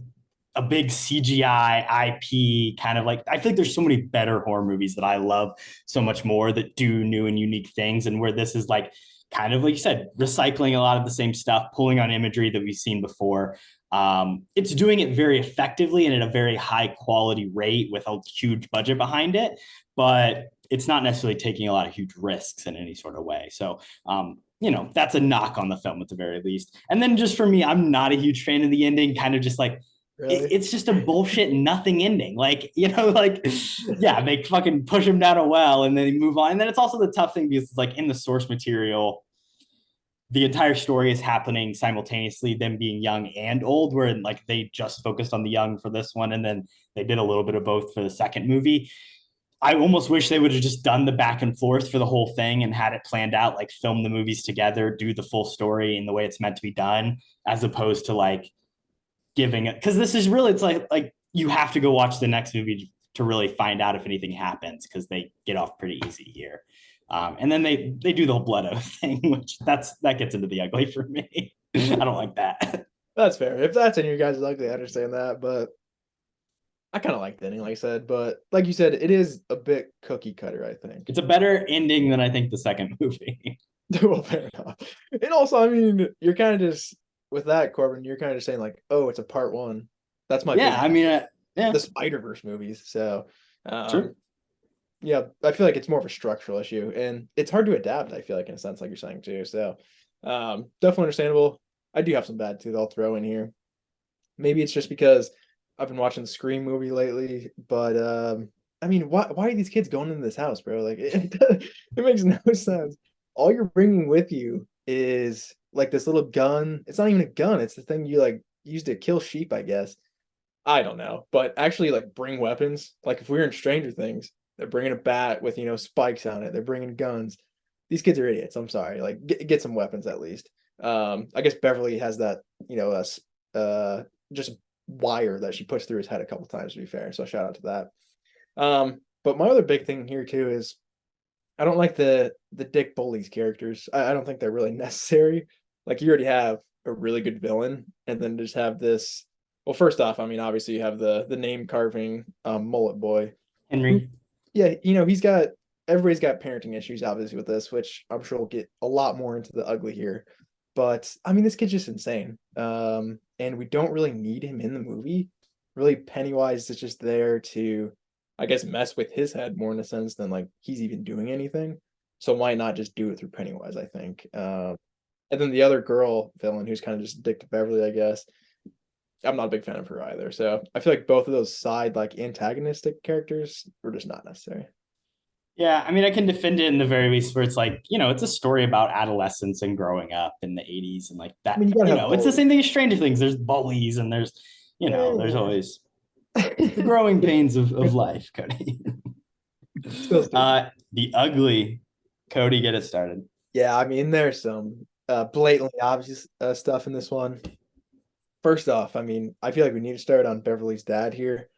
a big CGI IP kind of like, I think there's so many better horror movies that I love so much more that do new and unique things, and where this is like kind of like you said, recycling a lot of the same stuff, pulling on imagery that we've seen before. It's doing it very effectively and at a very high quality rate with a huge budget behind it, but it's not necessarily taking a lot of huge risks in any sort of way. So, that's a knock on the film at the very least. And then just for me, I'm not a huge fan of the ending, kind of just like, really? It's just a bullshit nothing ending. Like, yeah, they fucking push him down a well and then they move on. And then it's also the tough thing because it's like in the source material, the entire story is happening simultaneously, them being young and old, where like they just focused on the young for this one, and then they did a little bit of both for the second movie. I almost wish they would have just done the back and forth for the whole thing and had it planned out, like film the movies together, do the full story in the way it's meant to be done, as opposed to like giving it, because this is really, it's like you have to go watch the next movie to really find out if anything happens, because they get off pretty easy here. And then they do the whole blood oath thing, which that gets into the ugly for me. I don't like that. That's fair. If that's in your guys' ugly, I understand that, but I kind of like the ending, like I said. But like you said, it is a bit cookie cutter, I think. It's a better ending than I think the second movie. Well, fair enough. And also, I mean, you're kind of just, with that, Corbin, you're kind of just saying like, oh, it's a part one. That's my yeah. I mean, the Spider-Verse movies. So, sure. yeah, I feel like it's more of a structural issue, and it's hard to adapt, I feel like, in a sense, like you're saying too. So definitely understandable. I do have some bad too that I'll throw in here. Maybe it's just because I've been watching the Scream movie lately, but I mean, why are these kids going into this house, bro? Like it makes no sense. All you're bringing with you is like this little gun. It's not even a gun. It's the thing you like use to kill sheep, I guess. I don't know, but actually like bring weapons. Like if we were in Stranger Things, they're bringing a bat with, spikes on it. They're bringing guns. These kids are idiots. I'm sorry. Like get some weapons at least. I guess Beverly has that, just wire that she puts through his head a couple times, to be fair. So shout out to that. But my other big thing here too is I don't like the dick bullies characters. I don't think they're really necessary. Like you already have a really good villain, and then just have this. Well, first off, I mean, obviously you have the name carving mullet boy. Henry. Yeah, everybody's got parenting issues, obviously, with this, which I'm sure we'll get a lot more into the ugly here. But I mean, this kid's just insane. And we don't really need him in the movie. Really, Pennywise is just there to, I guess, mess with his head more in a sense than like he's even doing anything. So why not just do it through Pennywise, I think. And then the other girl villain who's kind of just a dick to Beverly, I guess. I'm not a big fan of her either. So I feel like both of those side like antagonistic characters were just not necessary. Yeah, I mean, I can defend it in the very least where it's like, it's a story about adolescence and growing up in the 80s and like that. I mean, you gotta have It's the both. same thing as Stranger Things. There's bullies and there's always the growing pains of life, Kody. Still stupid. The ugly. Kody, get it started. Yeah, I mean, there's some blatantly obvious stuff in this one. First off, I mean, I feel like we need to start on Beverly's dad here.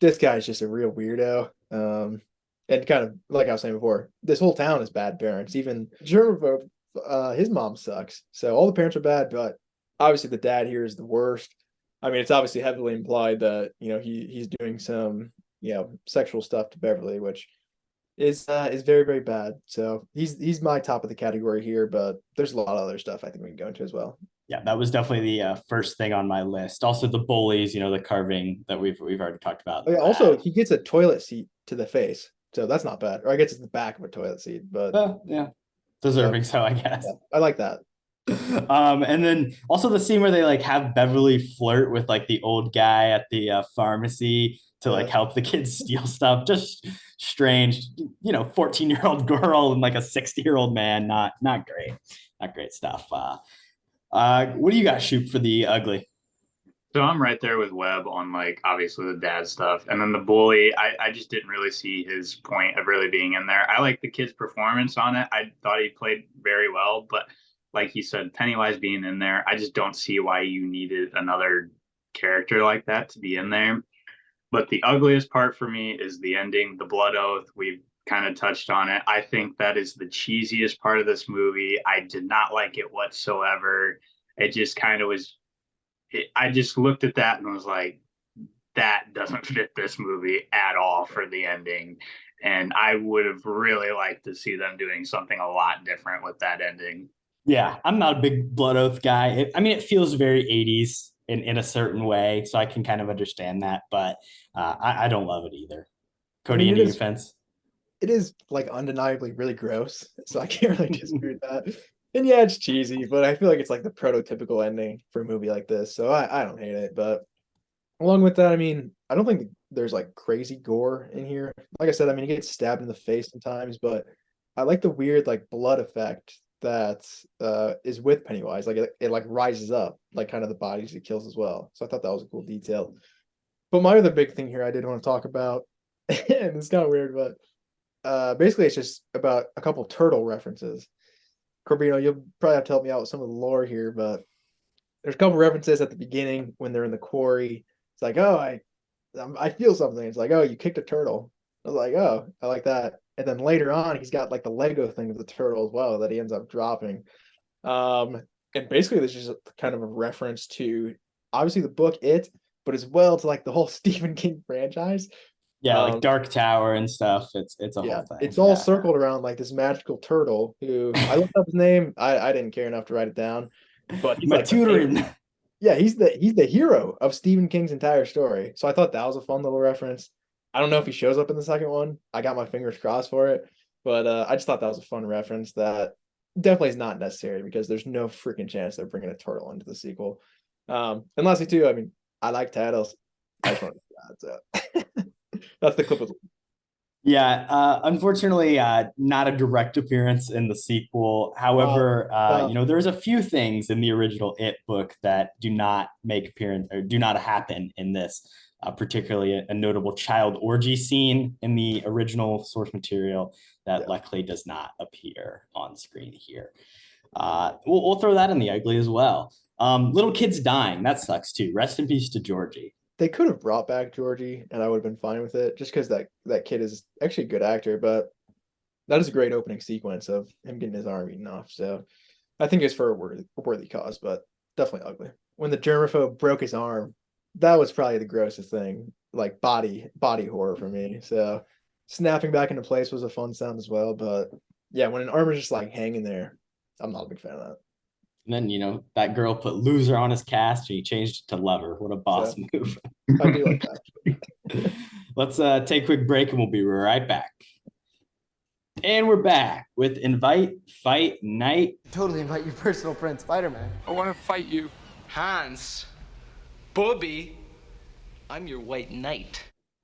This guy's just a real weirdo. And kind of like I was saying before, this whole town is bad parents. Even Germaphobe, his mom sucks. So all the parents are bad, but obviously the dad here is the worst. I mean, it's obviously heavily implied that he's doing some sexual stuff to Beverly, which is very, very bad. So he's my top of the category here, but there's a lot of other stuff I think we can go into as well. Yeah, that was definitely the first thing on my list. Also, the bullies, the carving that we've already talked about. Oh, yeah, also, he gets a toilet seat to the face, so that's not bad. Or I guess it's the back of a toilet seat, but yeah, deserving. So I guess I like that. And then also the scene where they like have Beverly flirt with like the old guy at the pharmacy to like help the kids steal stuff. Just strange, 14-year-old girl and like a 60-year-old man. Not great stuff. What do you got, Shoot, for the ugly? So I'm right there with Webb on like obviously the dad stuff, and then the bully. I just didn't really see his point of really being in there. I like the kid's performance on it. I thought he played very well, but like he said, Pennywise being in there, I just don't see why you needed another character like that to be in there. But the ugliest part for me is the ending, the blood oath. We've kind of touched on it. I think that is the cheesiest part of this movie. I did not like it whatsoever. It just kind of was. I just looked at that and was like, that doesn't fit this movie at all for the ending. And I would have really liked to see them doing something a lot different with that ending. Yeah, I'm not a big blood oath guy. It feels very 80s in a certain way, so I can kind of understand that, but I don't love it either. Kody, any defense? It is like undeniably really gross, so I can't really disagree with that. And yeah, it's cheesy, but I feel like it's like the prototypical ending for a movie like this, so I don't hate it. But along with that, I mean, I don't think there's like crazy gore in here. Like I said, I mean, he gets stabbed in the face sometimes, but I like the weird like blood effect that is with Pennywise. Like it like rises up, like kind of the bodies he kills as well. So I thought that was a cool detail. But my other big thing here I did want to talk about, and it's kind of weird, but basically it's just about a couple turtle references. Corbino, you'll probably have to help me out with some of the lore here, but there's a couple references at the beginning when they're in the quarry. It's like, oh, I feel something. It's like, oh, you kicked a turtle. I was like, oh, I like that. And then later on, he's got like the Lego thing of the turtle as well that he ends up dropping. And basically, this is just kind of a reference to obviously the book It, but as well to like the whole Stephen King franchise. Yeah, like Dark Tower and stuff. It's a whole thing. It's all circled around like this magical turtle who I looked up his name. I didn't care enough to write it down, but he's like yeah, he's the hero of Stephen King's entire story. So I thought that was a fun little reference. I don't know if he shows up in the second one. I got my fingers crossed for it, but I just thought that was a fun reference that definitely is not necessary because there's no freaking chance they're bringing a turtle into the sequel. And lastly, too, I mean, I like titles. I just want to so that's the clip of. Yeah, unfortunately, not a direct appearance in the sequel. However, there's a few things in the original It book that do not make appearance or do not happen in this. Particularly a notable child orgy scene in the original source material that luckily does not appear on screen here. We'll throw that in the ugly as well. Little kids dying, that sucks too. Rest in peace to Georgie. They could have brought back Georgie, and I would have been fine with it, just because that kid is actually a good actor. But that is a great opening sequence of him getting his arm eaten off. So I think it's for a worthy cause, but definitely ugly. When the germaphobe broke his arm, that was probably the grossest thing, like body horror for me. So snapping back into place was a fun sound as well. But yeah, when an arm is just like hanging there, I'm not a big fan of that. And then, that girl put loser on his cast and he changed it to lover. What a boss move. I do like that. Let's take a quick break and we'll be right back. And we're back with Invite, Fight, Night. Totally invite your personal friend, Spider-Man. I want to fight you. Hans, Bobby, I'm your white knight.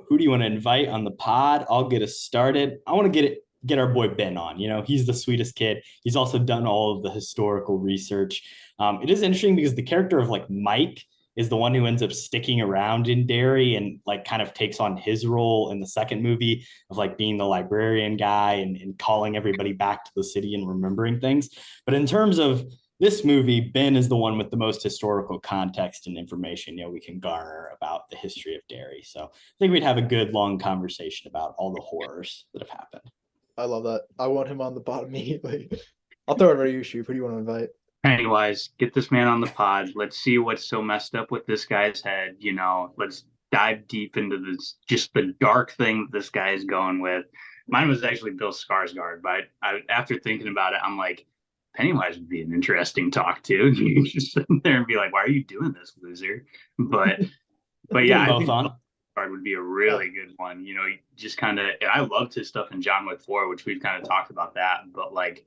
Who do you want to invite on the pod? I'll get us started. I want to get our boy Ben on. He's the sweetest kid. He's also done all of the historical research. It is interesting because the character of like Mike is the one who ends up sticking around in Derry and like kind of takes on his role in the second movie of like being the librarian guy and calling everybody back to the city and remembering things. But in terms of this movie, Ben is the one with the most historical context and information we can garner about the history of Derry. So I think we'd have a good long conversation about all the horrors that have happened. I love that. I want him on the pod immediately. I'll throw it over to you, Shoop. Who do you want to invite? Pennywise, get this man on the pod. Let's see what's so messed up with this guy's head. Let's dive deep into this, just the dark thing that this guy is going with. Mine was actually Bill Skarsgård, but after thinking about it, I'm like, Pennywise would be an interesting talk to. You just sit there and be like, why are you doing this, loser? But yeah, I think Skarsgård would be a really good one. He just kind of, and I loved his stuff in John Wick 4, which we've kind of talked about that, but like,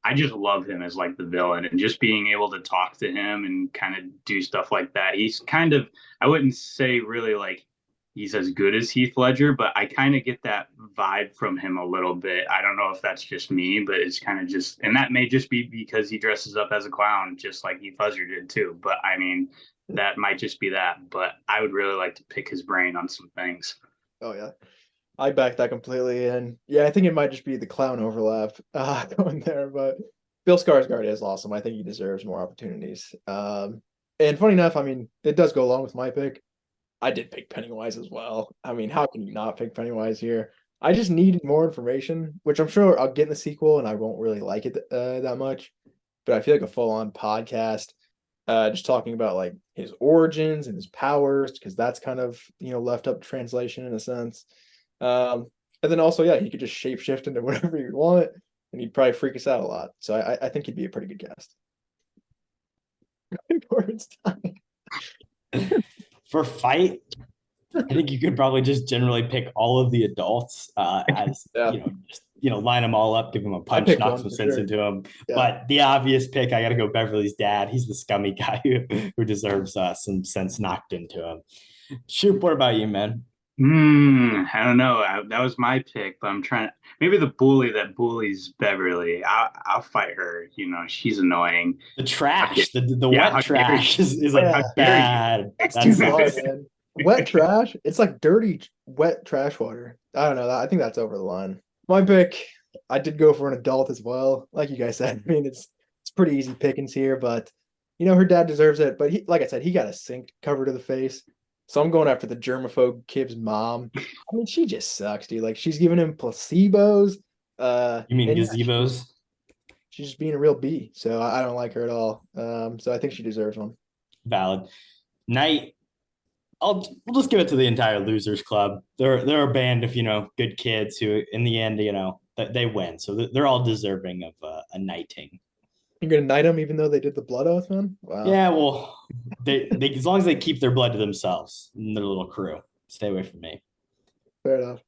I just love him as like the villain and just being able to talk to him and kind of do stuff like that. He's kind of, I wouldn't say really like he's as good as Heath Ledger, but I kind of get that vibe from him a little bit. I don't know if that's just me, but it's kind of just, and that may just be because he dresses up as a clown, just like Heath Ledger did too. But I mean, that might just be that, but I would really like to pick his brain on some things. Oh yeah. I back that completely. And yeah, I think it might just be the clown overlap going there, but Bill Skarsgård is awesome. I think he deserves more opportunities. And funny enough, I mean, it does go along with my pick. I did pick Pennywise as well. I mean, how can you not pick Pennywise here? I just needed more information, which I'm sure I'll get in the sequel and I won't really like it that much. But I feel like a full-on podcast, just talking about like his origins and his powers, because that's kind of, left up to translation in a sense. And then also, yeah, he could just shapeshift into whatever you want, and he'd probably freak us out a lot. So I think he'd be a pretty good cast. For fight, I think you could probably just generally pick all of the adults as line them all up, give them a punch, knock some sense into them. Yeah. But the obvious pick, I got to go Beverly's dad. He's the scummy guy who deserves some sense knocked into him. Shoot, what about you, man? I don't know. That was my pick, but I'm trying to, maybe the bully that bullies Beverly. I'll fight her. She's annoying. The trash, the wet trash is like bad. That's hard, man. Wet trash. It's like dirty, wet trash water. I don't know. I think that's over the line. My pick, I did go for an adult as well. Like you guys said, I mean, it's pretty easy pickings here, but her dad deserves it. But like I said, he got a sink cover to the face. So I'm going after the germaphobe kid's mom. I mean, she just sucks, dude. Like, she's giving him placebos. You mean gazebos? She's just being a real B. So I don't like her at all. So I think she deserves one. Valid. Night. We'll just give it to the entire Losers Club. They're a band of good kids who, in the end, they win. So they're all deserving of a knighting. You're gonna knight them even though they did the blood oath, man? Wow. Yeah, well, they as long as they keep their blood to themselves and their little crew. Stay away from me. Fair enough.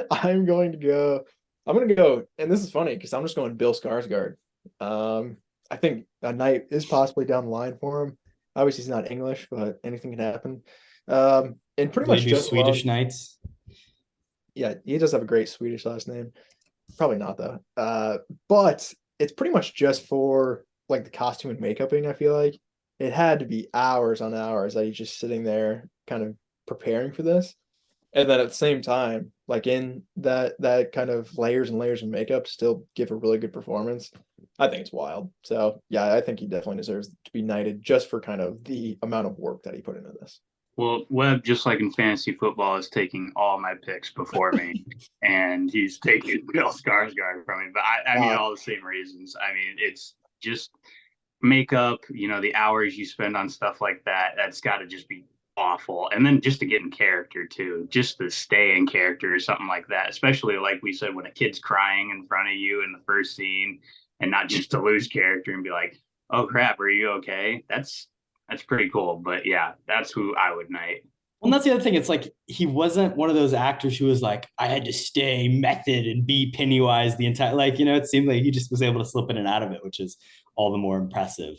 I'm going to go, and this is funny because I'm just going Bill Skarsgård. I think a night is possibly down the line for him. Obviously, he's not English, but anything can happen. And pretty They much do just Swedish alone, nights. yeah, he does have a great Swedish last name. Probably not though. But it's pretty much just for like the costume and makeuping. I feel like it had to be hours on hours that he's just sitting there, kind of preparing for this, and then at the same time, like in that kind of layers and layers of makeup, still give a really good performance. I think it's wild. So yeah, I think he definitely deserves to be knighted just for kind of the amount of work that he put into this. Well, Webb, just like in fantasy football, is taking all my picks before me, and he's taking Bill Skarsgård from me. But I mean, all the same reasons. I mean, it's just makeup, the hours you spend on stuff like that. That's got to just be awful. And then just to get in character too, just to stay in character or something like that. Especially like we said, when a kid's crying in front of you in the first scene, and not just to lose character and be like, "Oh crap, are you okay?" That's pretty cool. But yeah, that's who I would knight. Well, and that's the other thing. It's like he wasn't one of those actors who was like, I had to stay method and be Pennywise the entire, it seemed like he just was able to slip in and out of it, which is all the more impressive.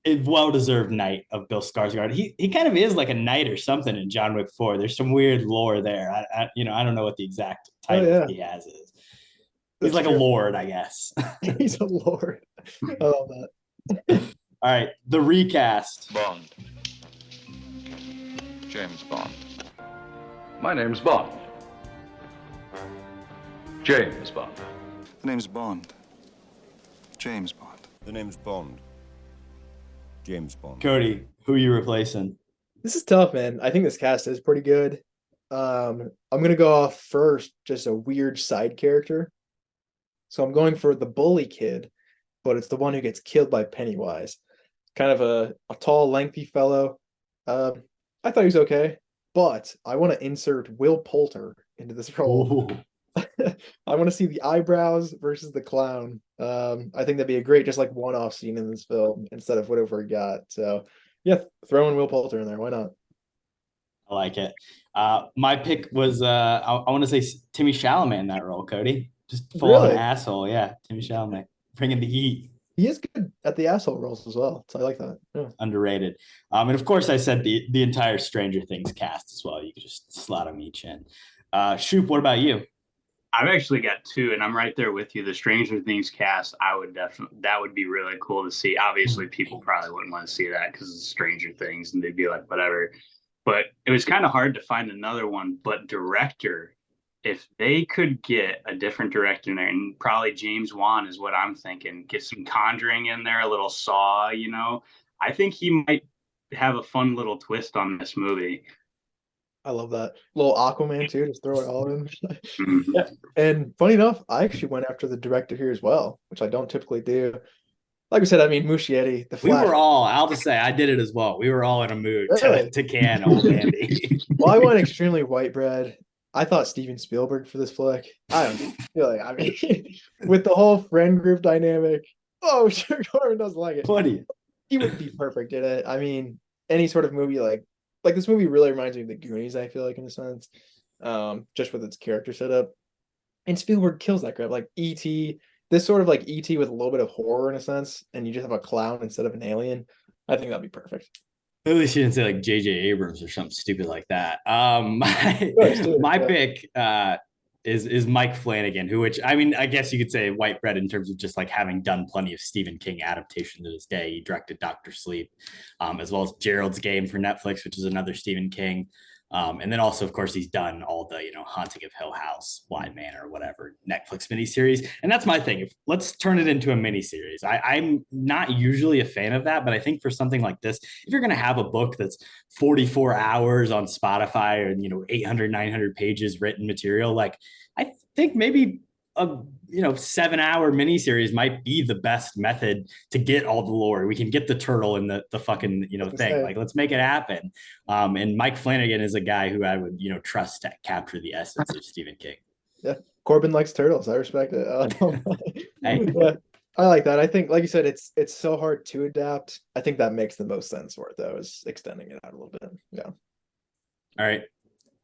Well-deserved knight of Bill Skarsgård. He kind of is like a knight or something in John Wick 4. There's some weird lore there. I don't know what the exact title he has is. He's like a lord, I guess. He's a lord. I love that. All right, the recast. Bond. James Bond. My name's Bond. James Bond. The name's Bond. James Bond. The name's Bond. James Bond. Kody, who are you replacing? This is tough, man. I think this cast is pretty good. I'm gonna go off first, just a weird side character. So I'm going for the bully kid, but it's the one who gets killed by Pennywise. Kind of a tall, lengthy fellow. I thought he was okay, but I want to insert Will Poulter into this role. I want to see the eyebrows versus the clown. I think that'd be a great, just like one-off scene in this film instead of whatever we got. So yeah, throw in Will Poulter in there. Why not? I like it. My pick was I want to say Timmy Chalamet in that role, Kody. Just full on asshole. Yeah, Timmy Chalamet bringing the heat. He is good at the asshole roles as well, so I like that. Yeah. Underrated. And of course, I said the entire Stranger Things cast as well. You could just slot them each in. Shoop, what about you? I've actually got two, and I'm right there with you. The Stranger Things cast, that would be really cool to see. Obviously, people probably wouldn't want to see that because it's Stranger Things, and they'd be like, whatever. But it was kind of hard to find another one. But director, if they could get a different director in there, and probably James Wan is what I'm thinking, get some Conjuring in there, a little Saw, I think he might have a fun little twist on this movie. I love that. Little Aquaman too, just throw it all in. Yeah. And funny enough, I actually went after the director here as well, which I don't typically do. Like I said, Muschietti, the Flash. I'll just say I did it as well. We were all in a mood to can old Andy. Well, I went extremely white bread. I thought Steven Spielberg for this flick. I don't feel like, with the whole friend group dynamic. Oh, sure, Corbin doesn't like it. Funny. He would be perfect in it. I mean, any sort of movie like this movie really reminds me of the Goonies, I feel like, in a sense. Just with its character setup. And Spielberg kills that crap. Like E.T., this sort of like E.T. with a little bit of horror in a sense, and you just have a clown instead of an alien. I think that'd be perfect. At least you didn't say like J.J. Abrams or something stupid like that. My pick is Mike Flanagan, which I guess you could say white bread in terms of just like having done plenty of Stephen King adaptations to this day. He directed Dr. Sleep, as well as Gerald's Game for Netflix, which is another Stephen King. And then also, of course, he's done all the, Haunting of Hill House, Blind Manor, whatever, Netflix miniseries. And that's my thing. Let's turn it into a miniseries. I'm not usually a fan of that, but I think for something like this, if you're going to have a book that's 44 hours on Spotify or, 800, 900 pages written material, like I think maybe a 7-hour miniseries might be the best method to get all the lore. We can get the turtle and the fucking thing. Like, let's make it happen. And Mike Flanagan is a guy who I would trust to capture the essence of Stephen King. Yeah, Corbin likes turtles. I respect it. Hey. Yeah, I like that. I think, like you said, it's so hard to adapt. I think that makes the most sense for it, though, is extending it out a little bit. Yeah. All right.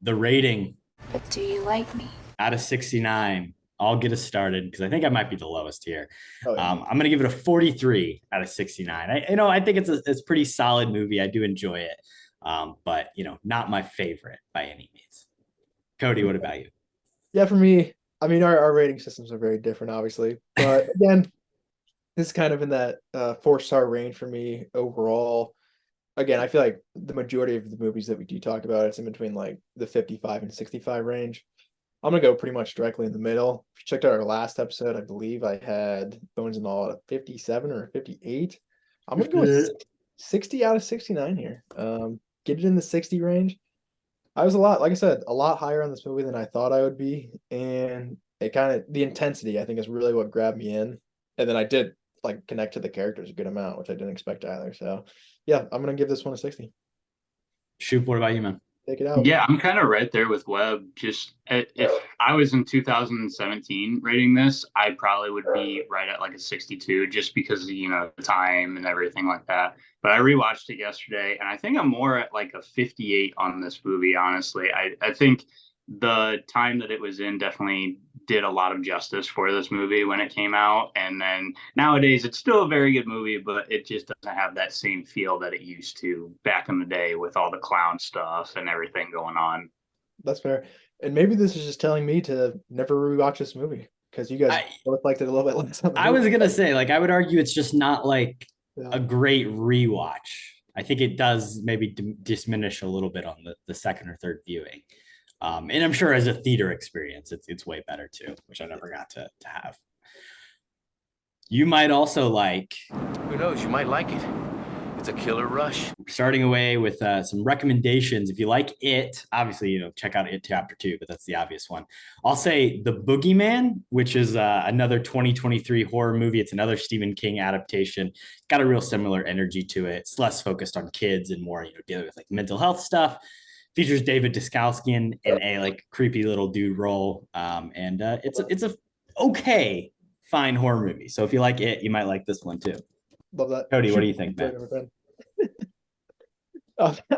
the rating. But do you like me? Out of 69. I'll get us started because I think I might be the lowest here. Oh, yeah. I'm going to give it a 43 out of 69. I think it's a pretty solid movie. I do enjoy it, but not my favorite by any means. Kody, what about you? Yeah, for me, I mean, our rating systems are very different, obviously, but again, this is kind of in that 4-star range for me overall. Again, I feel like the majority of the movies that we do talk about, it's in between like the 55 and 65 range. I'm gonna go pretty much directly in the middle. If you checked out our last episode, I believe I had Bones and All at a 57 or a 58. I'm gonna go with 60 out of 69 here. Get it in the 60 range. I was like I said, a lot higher on this movie than I thought I would be, and the intensity I think is really what grabbed me in, and then I did like connect to the characters a good amount, which I didn't expect either. So yeah, I'm gonna give this one a 60. Shoop, what about you, man? Take it out. Yeah, I'm kind of right there with Webb. Just if I was in 2017 rating this, I probably would be right at like a 62 just because of, the time and everything like that. But I rewatched it yesterday and I think I'm more at like a 58 on this movie, honestly. I think the time that it was in definitely did a lot of justice for this movie when it came out. And then nowadays it's still a very good movie, but it just doesn't have that same feel that it used to back in the day with all the clown stuff and everything going on. That's fair. And maybe this is just telling me to never rewatch this movie because you guys both liked it a little bit less. I was going to say, like, I would argue it's just not like a great rewatch. I think it does maybe diminish a little bit on the second or third viewing. And I'm sure as a theater experience, it's way better too, which I never got to have. You might also like. Who knows? You might like it. It's a killer rush. Starting away with some recommendations. If you like it, obviously, check out It Chapter 2, but that's the obvious one. I'll say The Boogeyman, which is another 2023 horror movie. It's another Stephen King adaptation. Got a real similar energy to it. It's less focused on kids and more, dealing with like mental health stuff. Features David Daskalskian in a like creepy little dude role. And it's a okay, fine horror movie. So if you like it, you might like this one too. Love that. Kody, what do you think, man?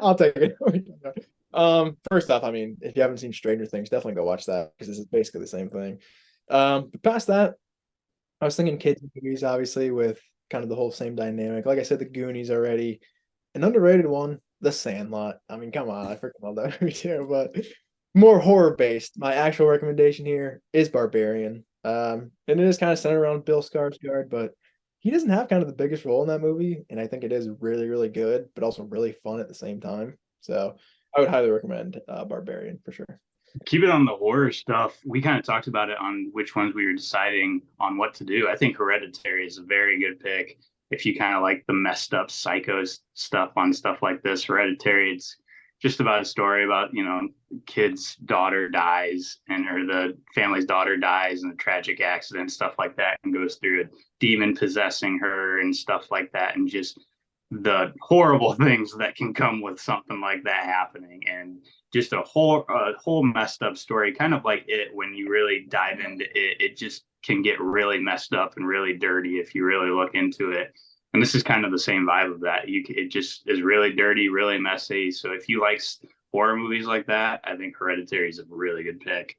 I'll take it. First off, I mean, if you haven't seen Stranger Things, definitely go watch that because this is basically the same thing. But past that, I was thinking kids movies, obviously, with kind of the whole same dynamic. Like I said, The Goonies already. An underrated one, The Sandlot. I mean, come on, I freaking love that movie too, but more horror based. My actual recommendation here is Barbarian. And it is kind of centered around Bill Skarsgård, but he doesn't have kind of the biggest role in that movie, and I think it is really, really good, but also really fun at the same time. So I would highly recommend Barbarian for sure. Keep it on the horror stuff. We kind of talked about it on which ones we were deciding on what to do. I think Hereditary is a very good pick. If you kind of like the messed up psycho stuff on stuff like this, Hereditary, it's just about a story about, kid's daughter dies or the family's daughter dies in a tragic accident, stuff like that, and goes through a demon possessing her and stuff like that. And just the horrible things that can come with something like that happening. And just a whole messed up story, kind of like it, when you really dive into it, it just can get really messed up and really dirty if you really look into it. And this is kind of the same vibe of that. It just is really dirty, really messy. So if you like horror movies like that, I think Hereditary is a really good pick.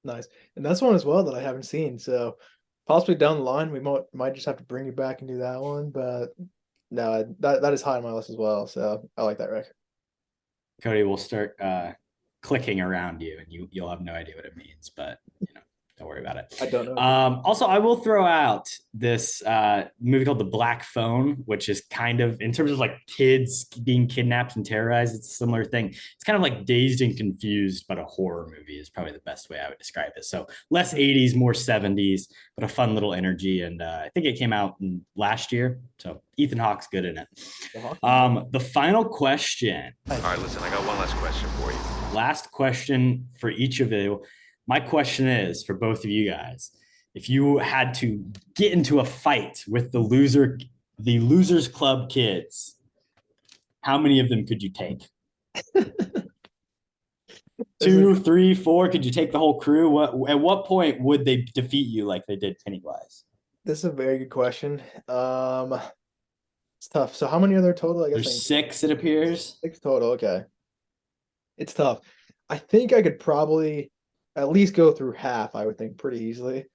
Nice. And that's one as well that I haven't seen. So possibly down the line, we might just have to bring you back and do that one. But no, that is high on my list as well. So I like that, Rick. Kody, we'll start clicking around you, and you'll have no idea what it means, but don't worry about it. I don't know. Also, I will throw out this movie called The Black Phone, which is kind of, in terms of like kids being kidnapped and terrorized, it's a similar thing. It's kind of like Dazed and Confused, but a horror movie is probably the best way I would describe it. So less 80s, more 70s, but a fun little energy. And I think it came out last year. So Ethan Hawke's good in it. The final question. All right, listen, I got one last question for you. Last question for each of you. My question is for both of you guys: if you had to get into a fight with the Losers Club kids, how many of them could you take? 2, 3, 4? Could you take the whole crew? At what point would they defeat you like they did Pennywise? This is a very good question. It's tough. So how many are there total? I guess there's 6, it appears. 6 total. Okay. It's tough. I think I could probably at least go through half, I would think, pretty easily.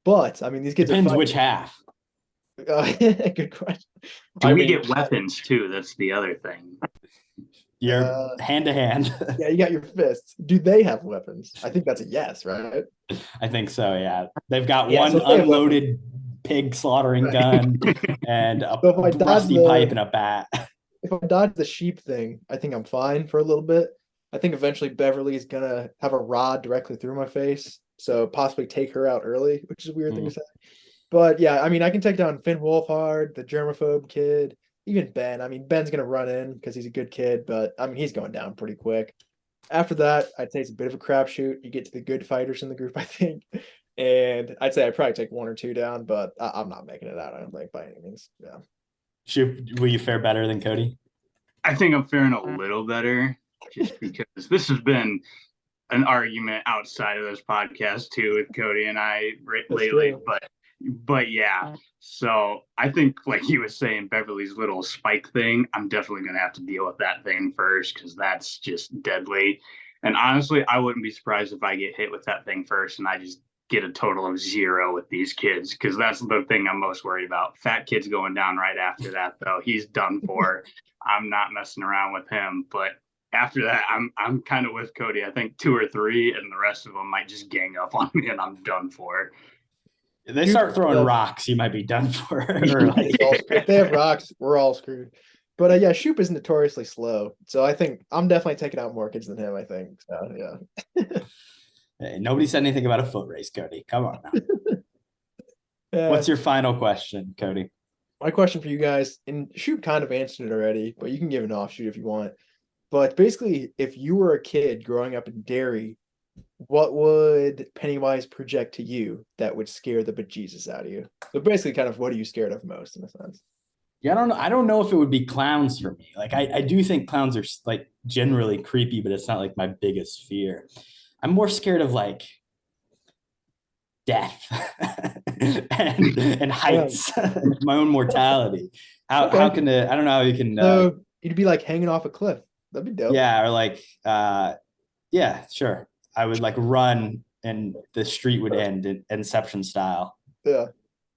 But I mean, these kids Depends are which half. Good question. Do we get weapons too? That's the other thing. You're hand to hand. Yeah, you got your fists. Do they have weapons? I think that's a yes, right? I think so. Yeah, they've got Yeah, one so they have unloaded pig slaughtering Right. gun and a So if I dodge rusty pipe and a bat. If I dodge the sheep thing, I think I'm fine for a little bit. I think eventually Beverly is gonna have a rod directly through my face, so possibly take her out early, which is a weird thing to say. But yeah, I mean, I can take down Finn Wolfhard, the germaphobe kid, even Ben. I mean, Ben's gonna run in because he's a good kid, but I mean, he's going down pretty quick. After that, I'd say it's a bit of a crapshoot. You get to the good fighters in the group, I think, and I'd say I'd probably take one or two down, but I'm not making it out. I don't think by any means. Yeah. Will you fare better than Kody? I think I'm faring a little better just because this has been an argument outside of this podcast too with Kody and I lately. But yeah, so I think like he was saying, Beverly's little spike thing, I'm definitely gonna have to deal with that thing first because that's just deadly. And honestly, I wouldn't be surprised if I get hit with that thing first and I just get a total of 0 with these kids because that's the thing I'm most worried about. Fat kid's going down right after that though. He's done for. I'm not messing around with him. But after that, I'm kind of with Kody. I think 2 or 3, and the rest of them might just gang up on me, and I'm done for. If they start throwing rocks, you might be done for. If they have rocks, we're all screwed. But yeah, Shoop is notoriously slow, so I think I'm definitely taking out more kids than him. I think so. Yeah. Hey, nobody said anything about a foot race, Kody. Come on now. What's your final question, Kody? My question for you guys, and Shoop kind of answered it already, but you can give an offshoot if you want. But basically, if you were a kid growing up in Derry, what would Pennywise project to you that would scare the bejesus out of you? So basically, kind of what are you scared of most in a sense? Yeah, I don't know. I don't know if it would be clowns for me. Like I do think clowns are like generally creepy, but it's not like my biggest fear. I'm more scared of like death and heights, my own mortality. How can I don't know how you can so you'd be like hanging off a cliff. That'd be dope. Yeah, or like yeah, sure. I would like run and the street would end in Inception style. Yeah.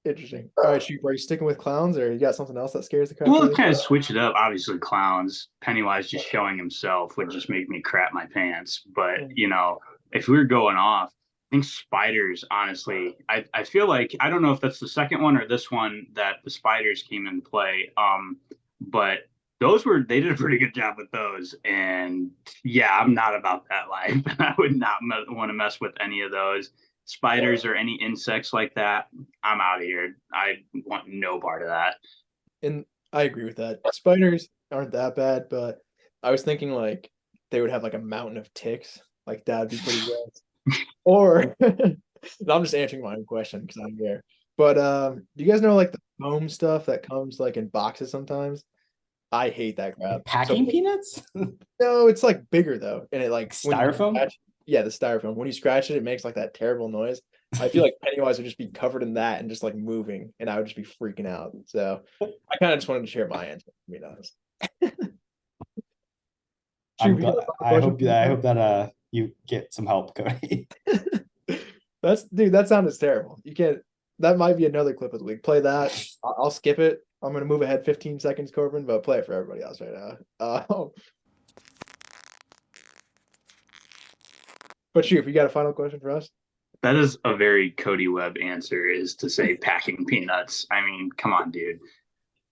Interesting. All right, Shoop, are you sticking with clowns or you got something else that scares the crap? Well, kind of switch it up. Obviously, clowns. Pennywise just showing himself would just make me crap my pants. But you know, if we were going off, I think spiders. Honestly, I feel like I don't know if that's the second one or this one that the spiders came into play. But they did a pretty good job with those. And yeah, I'm not about that life. I would not want to mess with any of those. Spiders or any insects like that, I'm out of here. I want no part of that. And I agree with that. Spiders aren't that bad, but I was thinking like they would have like a mountain of ticks. Like that'd be pretty good. Or I'm just answering my own question because I'm there. But do you guys know like the foam stuff that comes like in boxes sometimes? I hate that crap. Packing peanuts? No, it's like bigger though. And it like styrofoam? Yeah, the styrofoam. When you scratch it, it makes like that terrible noise. I feel like Pennywise would just be covered in that and just like moving, and I would just be freaking out. So I kind of just wanted to share my answer, to be honest. I hope that you get some help, Kody. That sounded terrible. You can't. That might be another clip of the week. Play that. I'll skip it. I'm gonna move ahead 15 seconds, Korbin, but play it for everybody else right now. But if you got a final question for us? That is a very Kody Webb answer, is to say packing peanuts. I mean, come on, dude.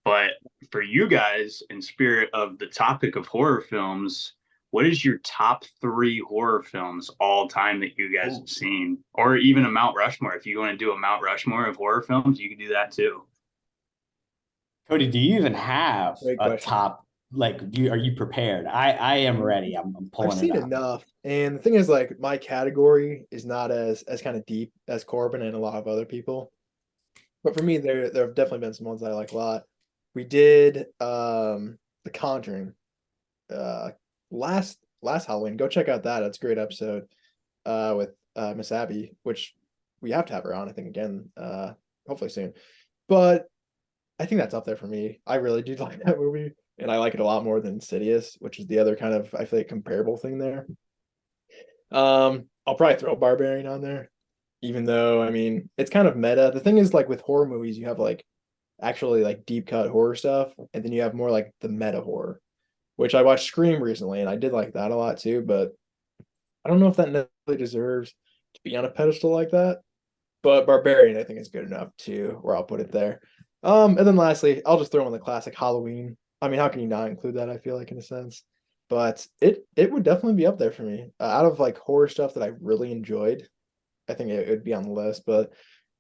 But for you guys, in spirit of the topic of horror films, what is your top 3 horror films all time that you guys have seen? Or even a Mount Rushmore. If you want to do a Mount Rushmore of horror films, you can do that too. Kody, do you even have a top? Like, are you prepared? I am ready. I'm pulling. I've seen enough, and the thing is, like, my category is not as kind of deep as Korbin and a lot of other people. But for me, there have definitely been some ones that I like a lot. We did The Conjuring last Halloween. Go check out that. It's a great episode with Miss Abby, which we have to have her on, I think, again, hopefully soon. But I think that's up there for me. I really do like that movie. And I like it a lot more than Insidious, which is the other kind of, I feel like, comparable thing there. I'll probably throw Barbarian on there, even though I mean it's kind of meta. The thing is, like with horror movies, you have like actually like deep cut horror stuff, and then you have more like the meta horror, which I watched Scream recently, and I did like that a lot too. But I don't know if that necessarily deserves to be on a pedestal like that. But Barbarian, I think, is good enough too, where I'll put it there. And then lastly, I'll just throw in the classic Halloween. I mean, how can you not include that? I feel like in a sense, but it would definitely be up there for me. Out of like horror stuff that I really enjoyed, I think it would be on the list. But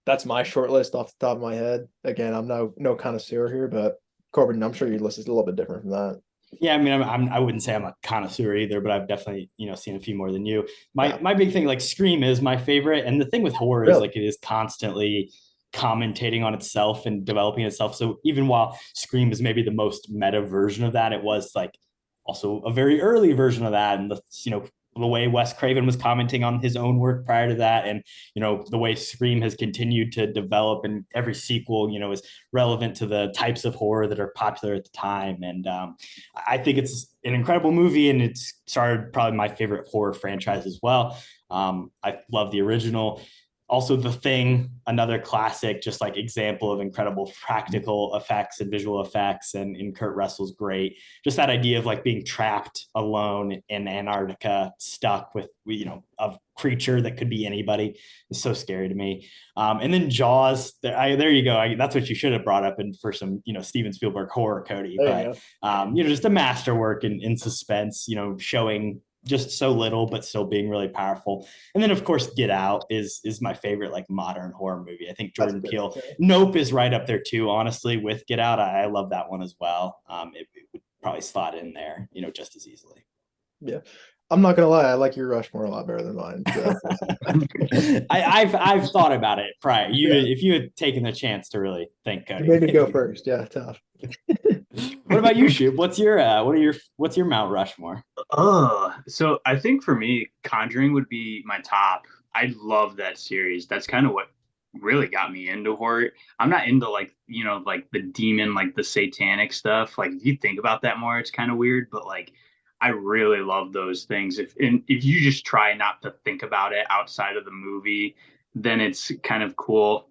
that's my short list off the top of my head. Again, I'm no connoisseur here, but Corbin, I'm sure your list is a little bit different from that. Yeah, I mean, I wouldn't say I'm a connoisseur either, but I've definitely, seen a few more than you. My big thing, like Scream is my favorite. And the thing with horror is like it is constantly commentating on itself and developing itself. So even while Scream is maybe the most meta version of that, it was like also a very early version of that. And the way Wes Craven was commenting on his own work prior to that, and the way Scream has continued to develop, and every sequel is relevant to the types of horror that are popular at the time. And I think it's an incredible movie, and it's started probably my favorite horror franchise as well. I love the original. Also, The Thing, another classic, just like example of incredible practical effects and visual effects, and Kurt Russell's great. Just that idea of like being trapped alone in Antarctica, stuck with a creature that could be anybody, is so scary to me. And then Jaws, there you go. That's what you should have brought up for some Steven Spielberg horror, Kody. But just a masterwork in suspense. Showing just so little, but still being really powerful. And then, of course, Get Out is my favorite like modern horror movie. I think Jordan Peele. Nope is right up there too. Honestly, with Get Out, I love that one as well. It would probably slot in there, just as easily. Yeah, I'm not gonna lie, I like your Rushmore a lot better than mine. So. I've thought about it prior. If you had taken the chance to really think, Kody. You made me go first. Yeah, tough. What about you, Shoop? What's your Mount Rushmore? So I think for me, Conjuring would be my top. I love that series. That's kind of what really got me into horror. I'm not into like the demon, like the satanic stuff. Like if you think about that more, it's kind of weird, but like I really love those things. If you just try not to think about it outside of the movie, then it's kind of cool.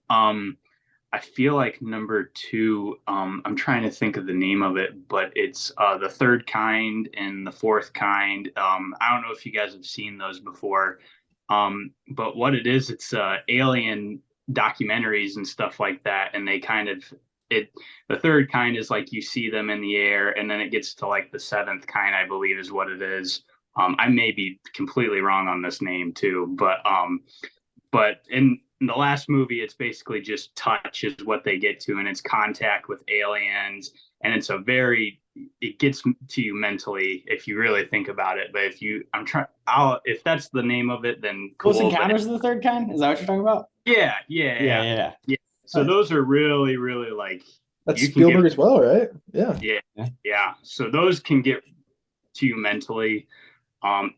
I feel like number two, I'm trying to think of the name of it, but it's The Third Kind and The Fourth Kind. I don't know if you guys have seen those before, but what it is, it's alien documentaries and stuff like that, and they kind of the third kind is like you see them in the air, and then it gets to like the seventh kind, I believe is what it is. I may be completely wrong on this name too, but in the last movie, it's basically just touch is what they get to, and it's contact with aliens, and it's it gets to you mentally if you really think about it. But if that's the name of it, then cool. Close Encounters of the Third Kind? Is that what you're talking about? Yeah. So those are really, really like that's Spielberg as well, right? Yeah. So those can get to you mentally.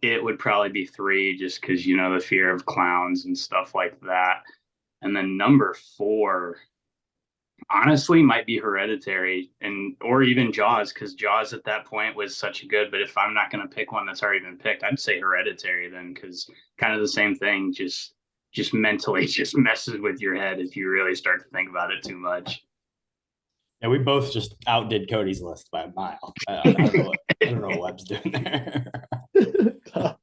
It would probably be three, just because the fear of clowns and stuff like that. And then number four, honestly, might be Hereditary, or even Jaws, because Jaws at that point was such a good. But if I'm not going to pick one that's already been picked, I'd say Hereditary then, because kind of the same thing, just mentally just messes with your head if you really start to think about it too much. Yeah, we both just outdid Kody's list by a mile. I don't know what Webb's doing there. All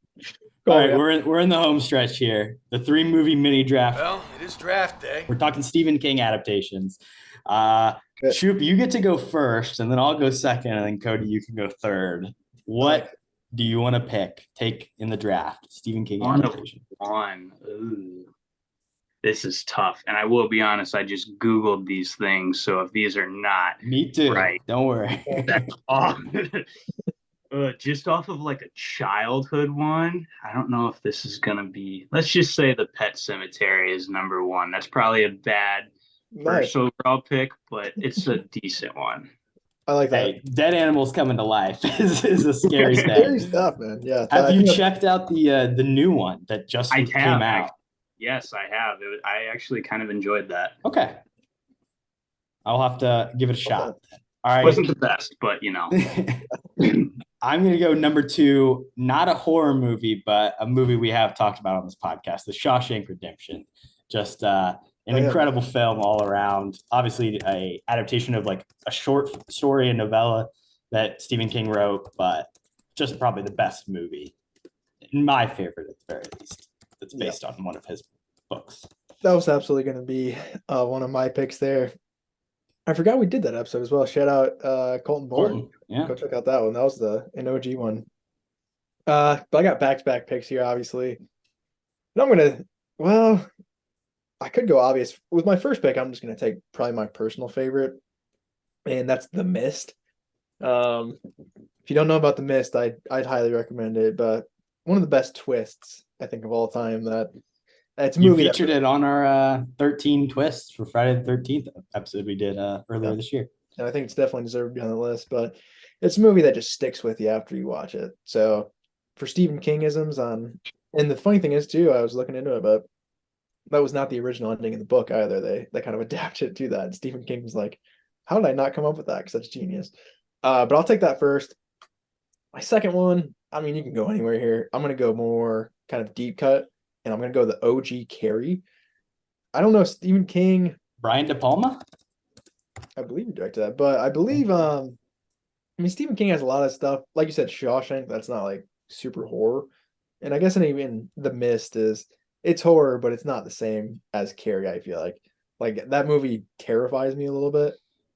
right, we're in the home stretch here. The 3-movie mini draft. Well, it is draft day. We're talking Stephen King adaptations. Shoop, you get to go first, and then I'll go second, and then Kody, you can go third. What do you want to take in the draft? Stephen King adaptation. This is tough, and I will be honest, I just Googled these things, so if these are not me too, right, don't worry. That's just off of like a childhood one, I don't know if this is gonna be. Let's just say The Pet Cemetery is number one. That's probably a bad first overall pick, but it's a decent one. I like that. Hey, dead animals coming to life is a scary thing. Scary stuff, man. Yeah. Have you checked out the new one that just came out? Yes, I have. I actually kind of enjoyed that. Okay. I'll have to give it a shot. All right. It wasn't the best, but I'm going to go number 2, not a horror movie, but a movie we have talked about on this podcast, The Shawshank Redemption. Just an incredible film all around. Obviously, a adaptation of like a short story and novella that Stephen King wrote, but just probably the best movie, my favorite at the very least. That's based on one of his books. That was absolutely going to be one of my picks there. I forgot we did that episode as well. Shout out Colton Bourne. Yeah. Go check out that one. That was an OG one. But I got back-to-back picks here, obviously. And I could go obvious. With my first pick, I'm just going to take probably my personal favorite, and that's The Mist. If you don't know about The Mist, I'd highly recommend it, but one of the best twists, I think, of all time. It's a movie. You featured it on our 13 twists for Friday the 13th episode we did earlier this year. And I think it's definitely deserved to be on the list, but it's a movie that just sticks with you after you watch it. So for Stephen King-isms and the funny thing is too, I was looking into it, but that was not the original ending in the book either. They kind of adapted to that. And Stephen King was like, how did I not come up with that? Because that's genius. But I'll take that first. My second one, I mean, you can go anywhere here. I'm going to go more kind of deep cut, and I'm going to go the OG Carrie. I don't know, Stephen King. Brian De Palma? I believe he directed that, but I believe, Stephen King has a lot of stuff. Like you said, Shawshank, that's not like super horror. And I guess even The Mist it's horror, but it's not the same as Carrie, I feel like. Like that movie terrifies me a little bit.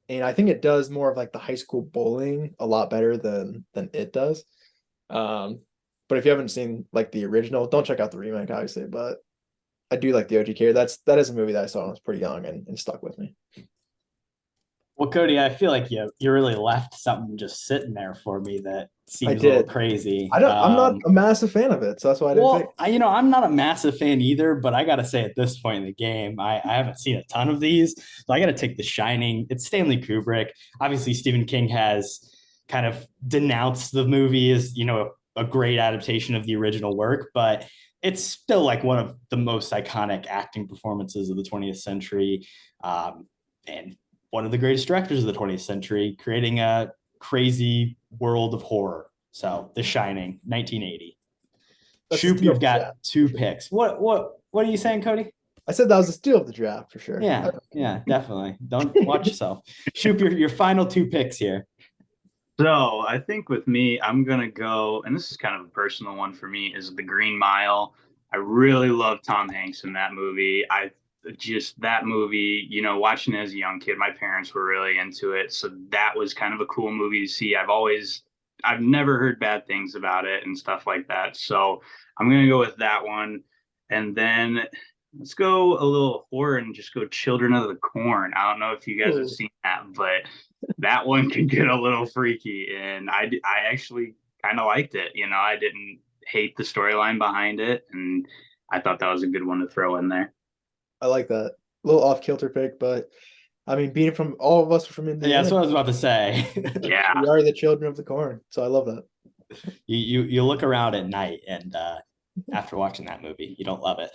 And I think it does more of like the high school bullying a lot better than it does. But if you haven't seen like the original, don't check out the remake, obviously. But I do like the OG Carrie. That is a movie that I saw when I was pretty young and stuck with me. Well, Kody, I feel like you really left something just sitting there for me that seems a little crazy. I'm not a massive fan of it, so that's why I didn't pick. I'm not a massive fan either, but I got to say at this point in the game, I haven't seen a ton of these, so I got to take The Shining. It's Stanley Kubrick. Obviously, Stephen King has kind of denounced the movie as, a great adaptation of the original work, but it's still like one of the most iconic acting performances of the 20th century, and one of the greatest directors of the 20th century, creating a crazy world of horror. So, The Shining, 1980. Shoop, you've got 2 picks. What are you saying, Kody? I said that was a steal of the draft for sure. Yeah, definitely. Don't watch yourself. Shoop, your final 2 picks here. So I think with me, I'm going to go, and this is kind of a personal one for me, is The Green Mile. I really love Tom Hanks in that movie. That movie, watching it as a young kid, my parents were really into it. So that was kind of a cool movie to see. I've never heard bad things about it and stuff like that. So I'm going to go with that one. And then let's go a little horror and just go Children of the Corn. I don't know if you guys have seen that, but that one can get a little freaky. And I actually kind of liked it. I didn't hate the storyline behind it. And I thought that was a good one to throw in there. I like that. A little off kilter pick, but I mean, being from all of us are from Indiana. Yeah, that's what I was about to say. Yeah, we are the children of the corn, so I love that. You look around at night, and after watching that movie, you don't love it.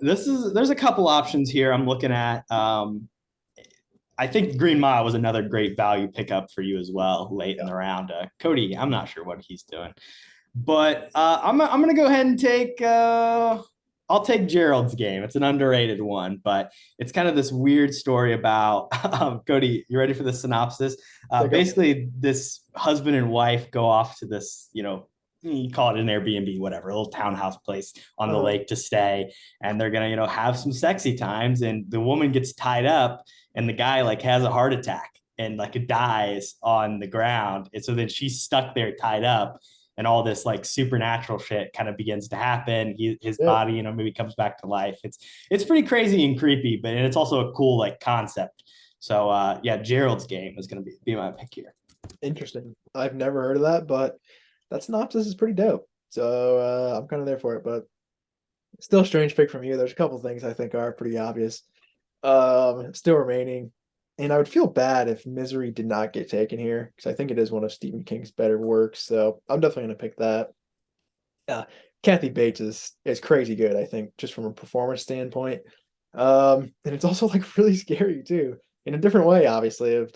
There's a couple options here I'm looking at. I think Green Mile was another great value pickup for you as well late in the round. Kody, I'm not sure what he's doing, but I'm gonna go ahead and take. I'll take Gerald's Game. It's an underrated one, but it's kind of this weird story about Kody. You ready for the synopsis? Basically, this husband and wife go off to this, you call it an Airbnb, whatever, a little townhouse place on the lake to stay, and they're gonna, have some sexy times. And the woman gets tied up, and the guy has a heart attack and dies on the ground, and so then she's stuck there tied up. And all this supernatural shit kind of begins to happen. His body, maybe comes back to life. It's pretty crazy and creepy, but it's also a cool concept. So Gerald's Game is going to be my pick here. Interesting. I've never heard of that, but that synopsis is pretty dope. So I'm kind of there for it, but still a strange pick from you. There's a couple things I think are pretty obvious. Still remaining. And I would feel bad if Misery did not get taken here, because I think it is one of Stephen King's better works. So I'm definitely going to pick that. Kathy Bates is crazy good, I think, just from a performance standpoint. And it's also really scary too, in a different way, obviously, of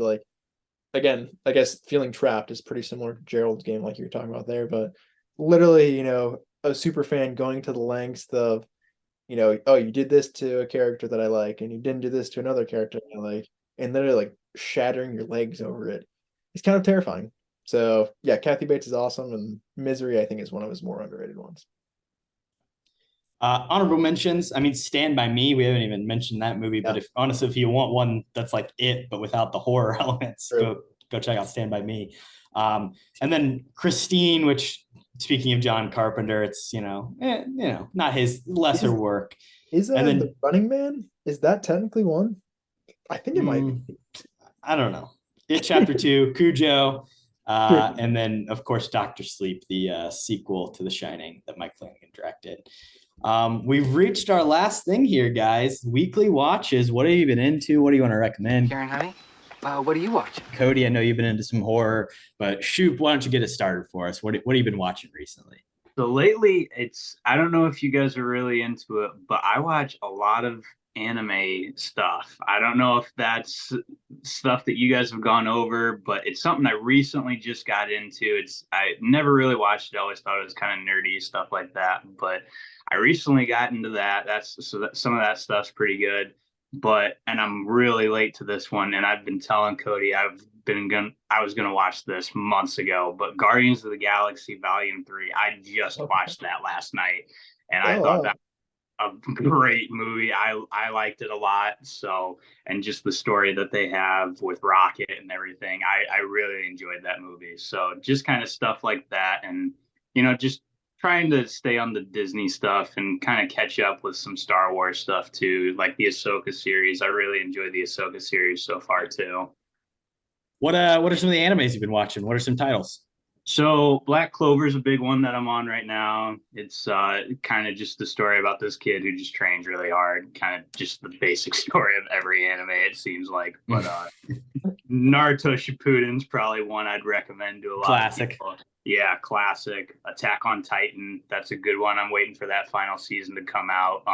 again, I guess feeling trapped is pretty similar to Gerald's game, like you were talking about there. But literally, a super fan going to the lengths of, oh, you did this to a character that I like, and you didn't do this to another character that I like, and literally like shattering your legs over it. It's kind of terrifying. So yeah, Kathy Bates is awesome, and Misery, I think, is one of his more underrated ones. Honorable mentions. I mean, Stand By Me. We haven't even mentioned that movie, but if you want one that's like it, but without the horror elements, go check out Stand By Me. And then Christine, which, speaking of John Carpenter, it's not his lesser work. Is and then The Running Man? Is that technically one? I think it might be. I don't know. It Chapter 2, Cujo, and then of course Doctor Sleep, the sequel to The Shining that Mike Flanagan directed. We've reached our last thing here, guys. Weekly watches. What have you been into? What do you want to recommend? Karen, honey, what are you watching? Kody, I know you've been into some horror, but shoot, why don't you get it started for us? What have you been watching recently? So lately, I don't know if you guys are really into it, but I watch a lot of anime stuff. I don't know if that's stuff that you guys have gone over, but it's something I recently just got into. I never really watched it. I always thought it was kind of nerdy stuff like that, but I recently got into that. Some of that stuff's pretty good. And I'm really late to this one, and I've been telling Kody I was gonna watch this months ago, but Guardians of the Galaxy Volume 3, I just watched that last night, and I thought that was a great movie. I liked it a lot. So, and just the story that they have with Rocket and everything, I really enjoyed that movie. So just kind of stuff like that, and just trying to stay on the Disney stuff and kind of catch up with some Star Wars stuff too, like the Ahsoka series. I really enjoyed the Ahsoka series so far too. What are some of the animes you've been watching? What are some titles? So Black Clover is a big one that I'm on right now. It's kind of just the story about this kid who just trains really hard, kind of just the basic story of every anime, it seems like. But Naruto Shippuden's probably one I'd recommend to a lot of people. Yeah, classic. Attack on Titan, that's a good one. I'm waiting for that final season to come out.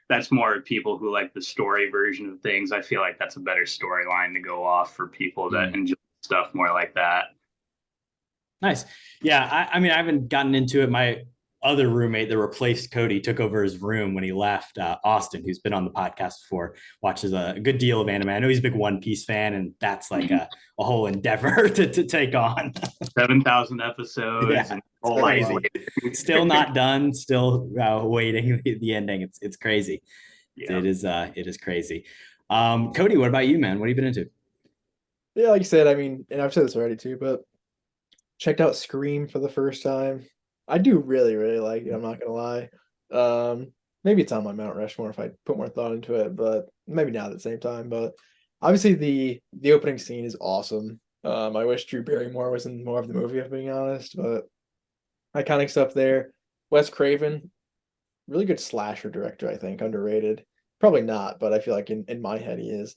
That's more people who like the story version of things. I feel like that's a better storyline to go off for people that enjoy stuff more like that. Nice. Yeah, I mean, I haven't gotten into it. My other roommate that replaced Kody took over his room when he left. Austin, who's been on the podcast before, watches a good deal of anime. I know he's a big One Piece fan, and that's like a whole endeavor to take on. 7,000 episodes. Yeah, and crazy. Still not done. Still waiting the ending. It's crazy. Yeah. It is crazy. Kody, what about you, man? What have you been into? Yeah, like you said, I mean, and I've said this already too, but checked out Scream for the first time. I do really, really like it. I'm not gonna lie. Maybe it's on my Mount Rushmore if I put more thought into it, but maybe not at the same time. But obviously the opening scene is awesome. I wish Drew Barrymore was in more of the movie, if being honest, but iconic stuff there. Wes Craven, really good slasher director, I think, underrated. Probably not, but I feel like in my head he is.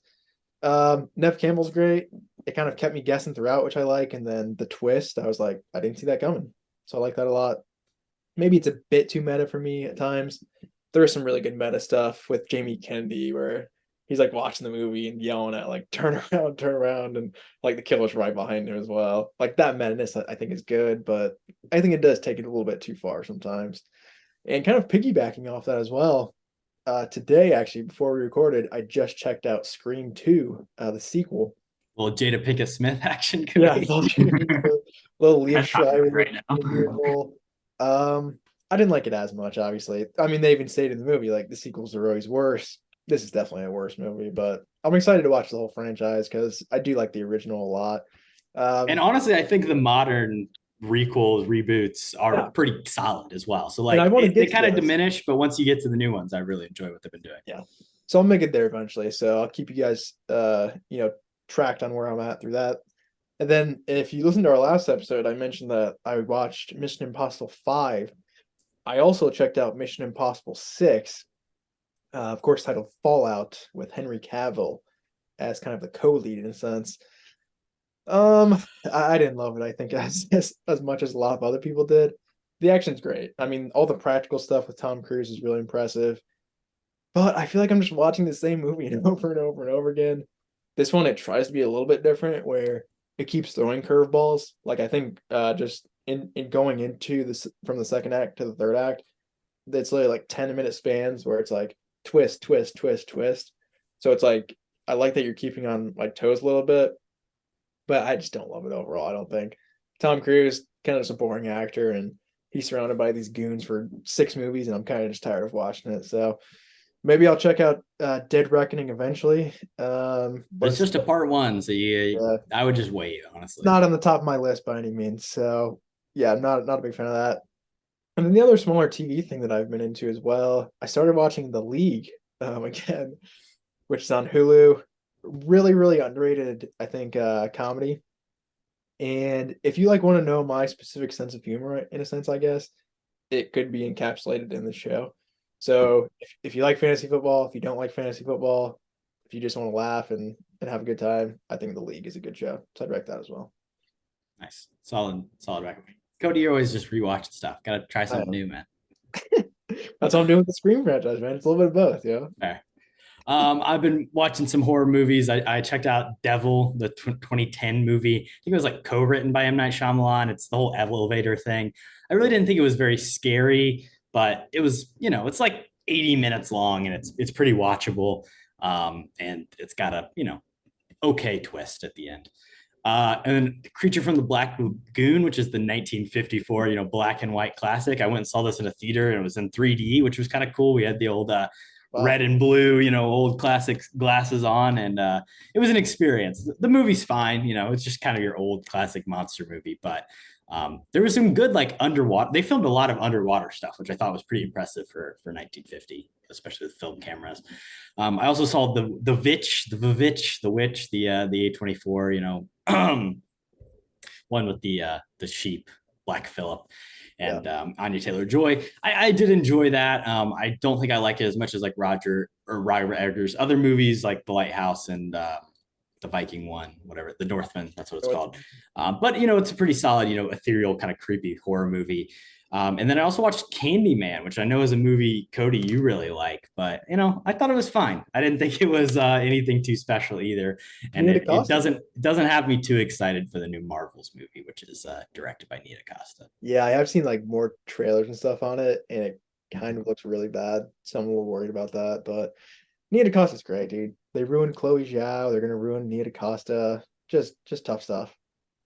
Nev Campbell's great. It kind of kept me guessing throughout, which I like, and then the twist, I was like, I didn't see that coming. So I like that a lot. Maybe it's a bit too meta for me at times. There is some really good meta stuff with Jamie Kennedy where he's like watching the movie and yelling at like turn around, and like the killer's right behind him as well. Like that madness I think is good, but I think it does take it a little bit too far sometimes. And kind of piggybacking off that as well, today actually before we recorded, I just checked out Scream 2, the sequel. Little Jada Pinkett Smith action. Yeah, little Liev Schreiber right now. I didn't like it as much, obviously. I mean, they even stated in the movie like the sequels are always worse. This is definitely a worse movie, but I'm excited to watch the whole franchise because I do like the original a lot. And honestly, I think the modern reboots are pretty solid as well. So like they kind of diminish, but once you get to the new ones, I really enjoy what they've been doing. Yeah. So I'll make it there eventually. So I'll keep you guys tracked on where I'm at through that. And then if you listen to our last episode, I mentioned that I watched Mission Impossible 5. I also checked out Mission Impossible 6, of course, titled Fallout, with Henry Cavill as kind of the co-lead in a sense. I didn't love it, I think, as much as a lot of other people did. The action's great. I mean, all the practical stuff with Tom Cruise is really impressive. But I feel like I'm just watching the same movie over and over and over again. This one, it tries to be a little bit different, where it keeps throwing curveballs. Like I think just in going into this from the second act to the third act, it's literally like 10-minute spans where it's like twist, twist, twist, twist. So it's like I like that you're keeping on like toes a little bit, but I just don't love it overall. I don't think Tom Cruise kind of just a boring actor, and he's surrounded by these goons for 6 movies, and I'm kind of just tired of watching it. So maybe I'll check out Dead Reckoning eventually. But it's just a part 1, so I would just wait, honestly. Not on the top of my list by any means. So yeah, I'm not a big fan of that. And then the other smaller TV thing that I've been into as well, I started watching The League again, which is on Hulu. Really, really underrated, I think, comedy. And if you like want to know my specific sense of humor, in a sense, I guess, it could be encapsulated in the show. So if you like fantasy football, if you don't like fantasy football, if you just want to laugh and have a good time, I think The League is a good show. So I'd recommend that as well. Nice. Solid recommendation. Cody, you're always just rewatching stuff. Gotta try something new, man. That's what I'm doing with the Scream franchise, man. It's a little bit of both, yeah. Fair. I've been watching some horror movies. I checked out Devil, the 2010 movie. I think it was like co-written by M. Night Shyamalan. It's the whole elevator thing. I really didn't think it was very scary, but it was, it's like 80 minutes long, and it's pretty watchable. And it's got a, okay twist at the end. And then Creature from the Black Lagoon, which is the 1954, black and white classic. I went and saw this in a theater, and it was in 3D, which was kind of cool. We had the old red and blue, old classic glasses on, and it was an experience. The movie's fine, it's just kind of your old classic monster movie, but there was some good underwater. They filmed a lot of underwater stuff, which I thought was pretty impressive for 1950, especially with film cameras. I also saw the Witch, the A24, one with the sheep, Black Phillip, and Anya Taylor-Joy. I did enjoy that. I don't think I like it as much as Robert Eggers' other movies, like The Lighthouse and the Viking one, whatever, The Northman, that's what it's called. But it's a pretty solid, ethereal, kind of creepy horror movie. And then I also watched Candyman, which I know is a movie, Cody, you really like, but I thought it was fine. I didn't think it was anything too special either. And it doesn't have me too excited for the new Marvels movie, which is directed by Nia Costa. Yeah, I have seen more trailers and stuff on it, and it kind of looks really bad. So I'm a little worried about that, but Nia DaCosta's great, dude. They ruined Chloe Zhao. They're gonna ruin Nia DaCosta. Just tough stuff.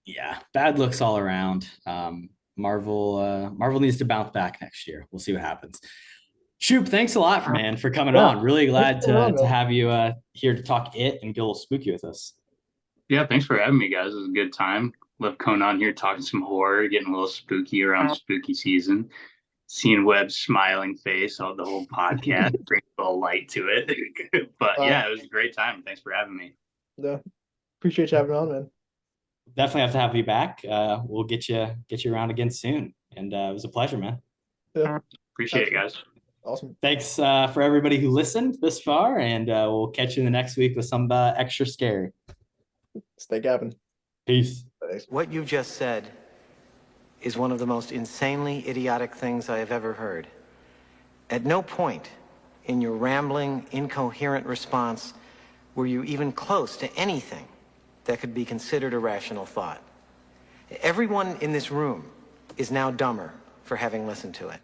Yeah, bad looks all around. Marvel needs to bounce back next year. We'll see what happens. Shoop, thanks a lot, man, for coming on. Really glad to have you here to talk it and get a little spooky with us. Yeah, thanks for having me, guys. It was a good time. Love coming on here, talking some horror, getting a little spooky around spooky season. Seeing Webb's smiling face on the whole podcast brings a little light to it. But yeah, it was a great time. Thanks for having me. Yeah, appreciate you having me on, man. Definitely have to have you back. We'll get you around again soon. And it was a pleasure, man. Yeah, appreciate it, guys. Awesome. Thanks for everybody who listened this far, and we'll catch you in the next week with some extra scary. Stay gabbing. Peace. What you just said is one of the most insanely idiotic things I have ever heard. At no point in your rambling, incoherent response were you even close to anything that could be considered a rational thought. Everyone in this room is now dumber for having listened to it.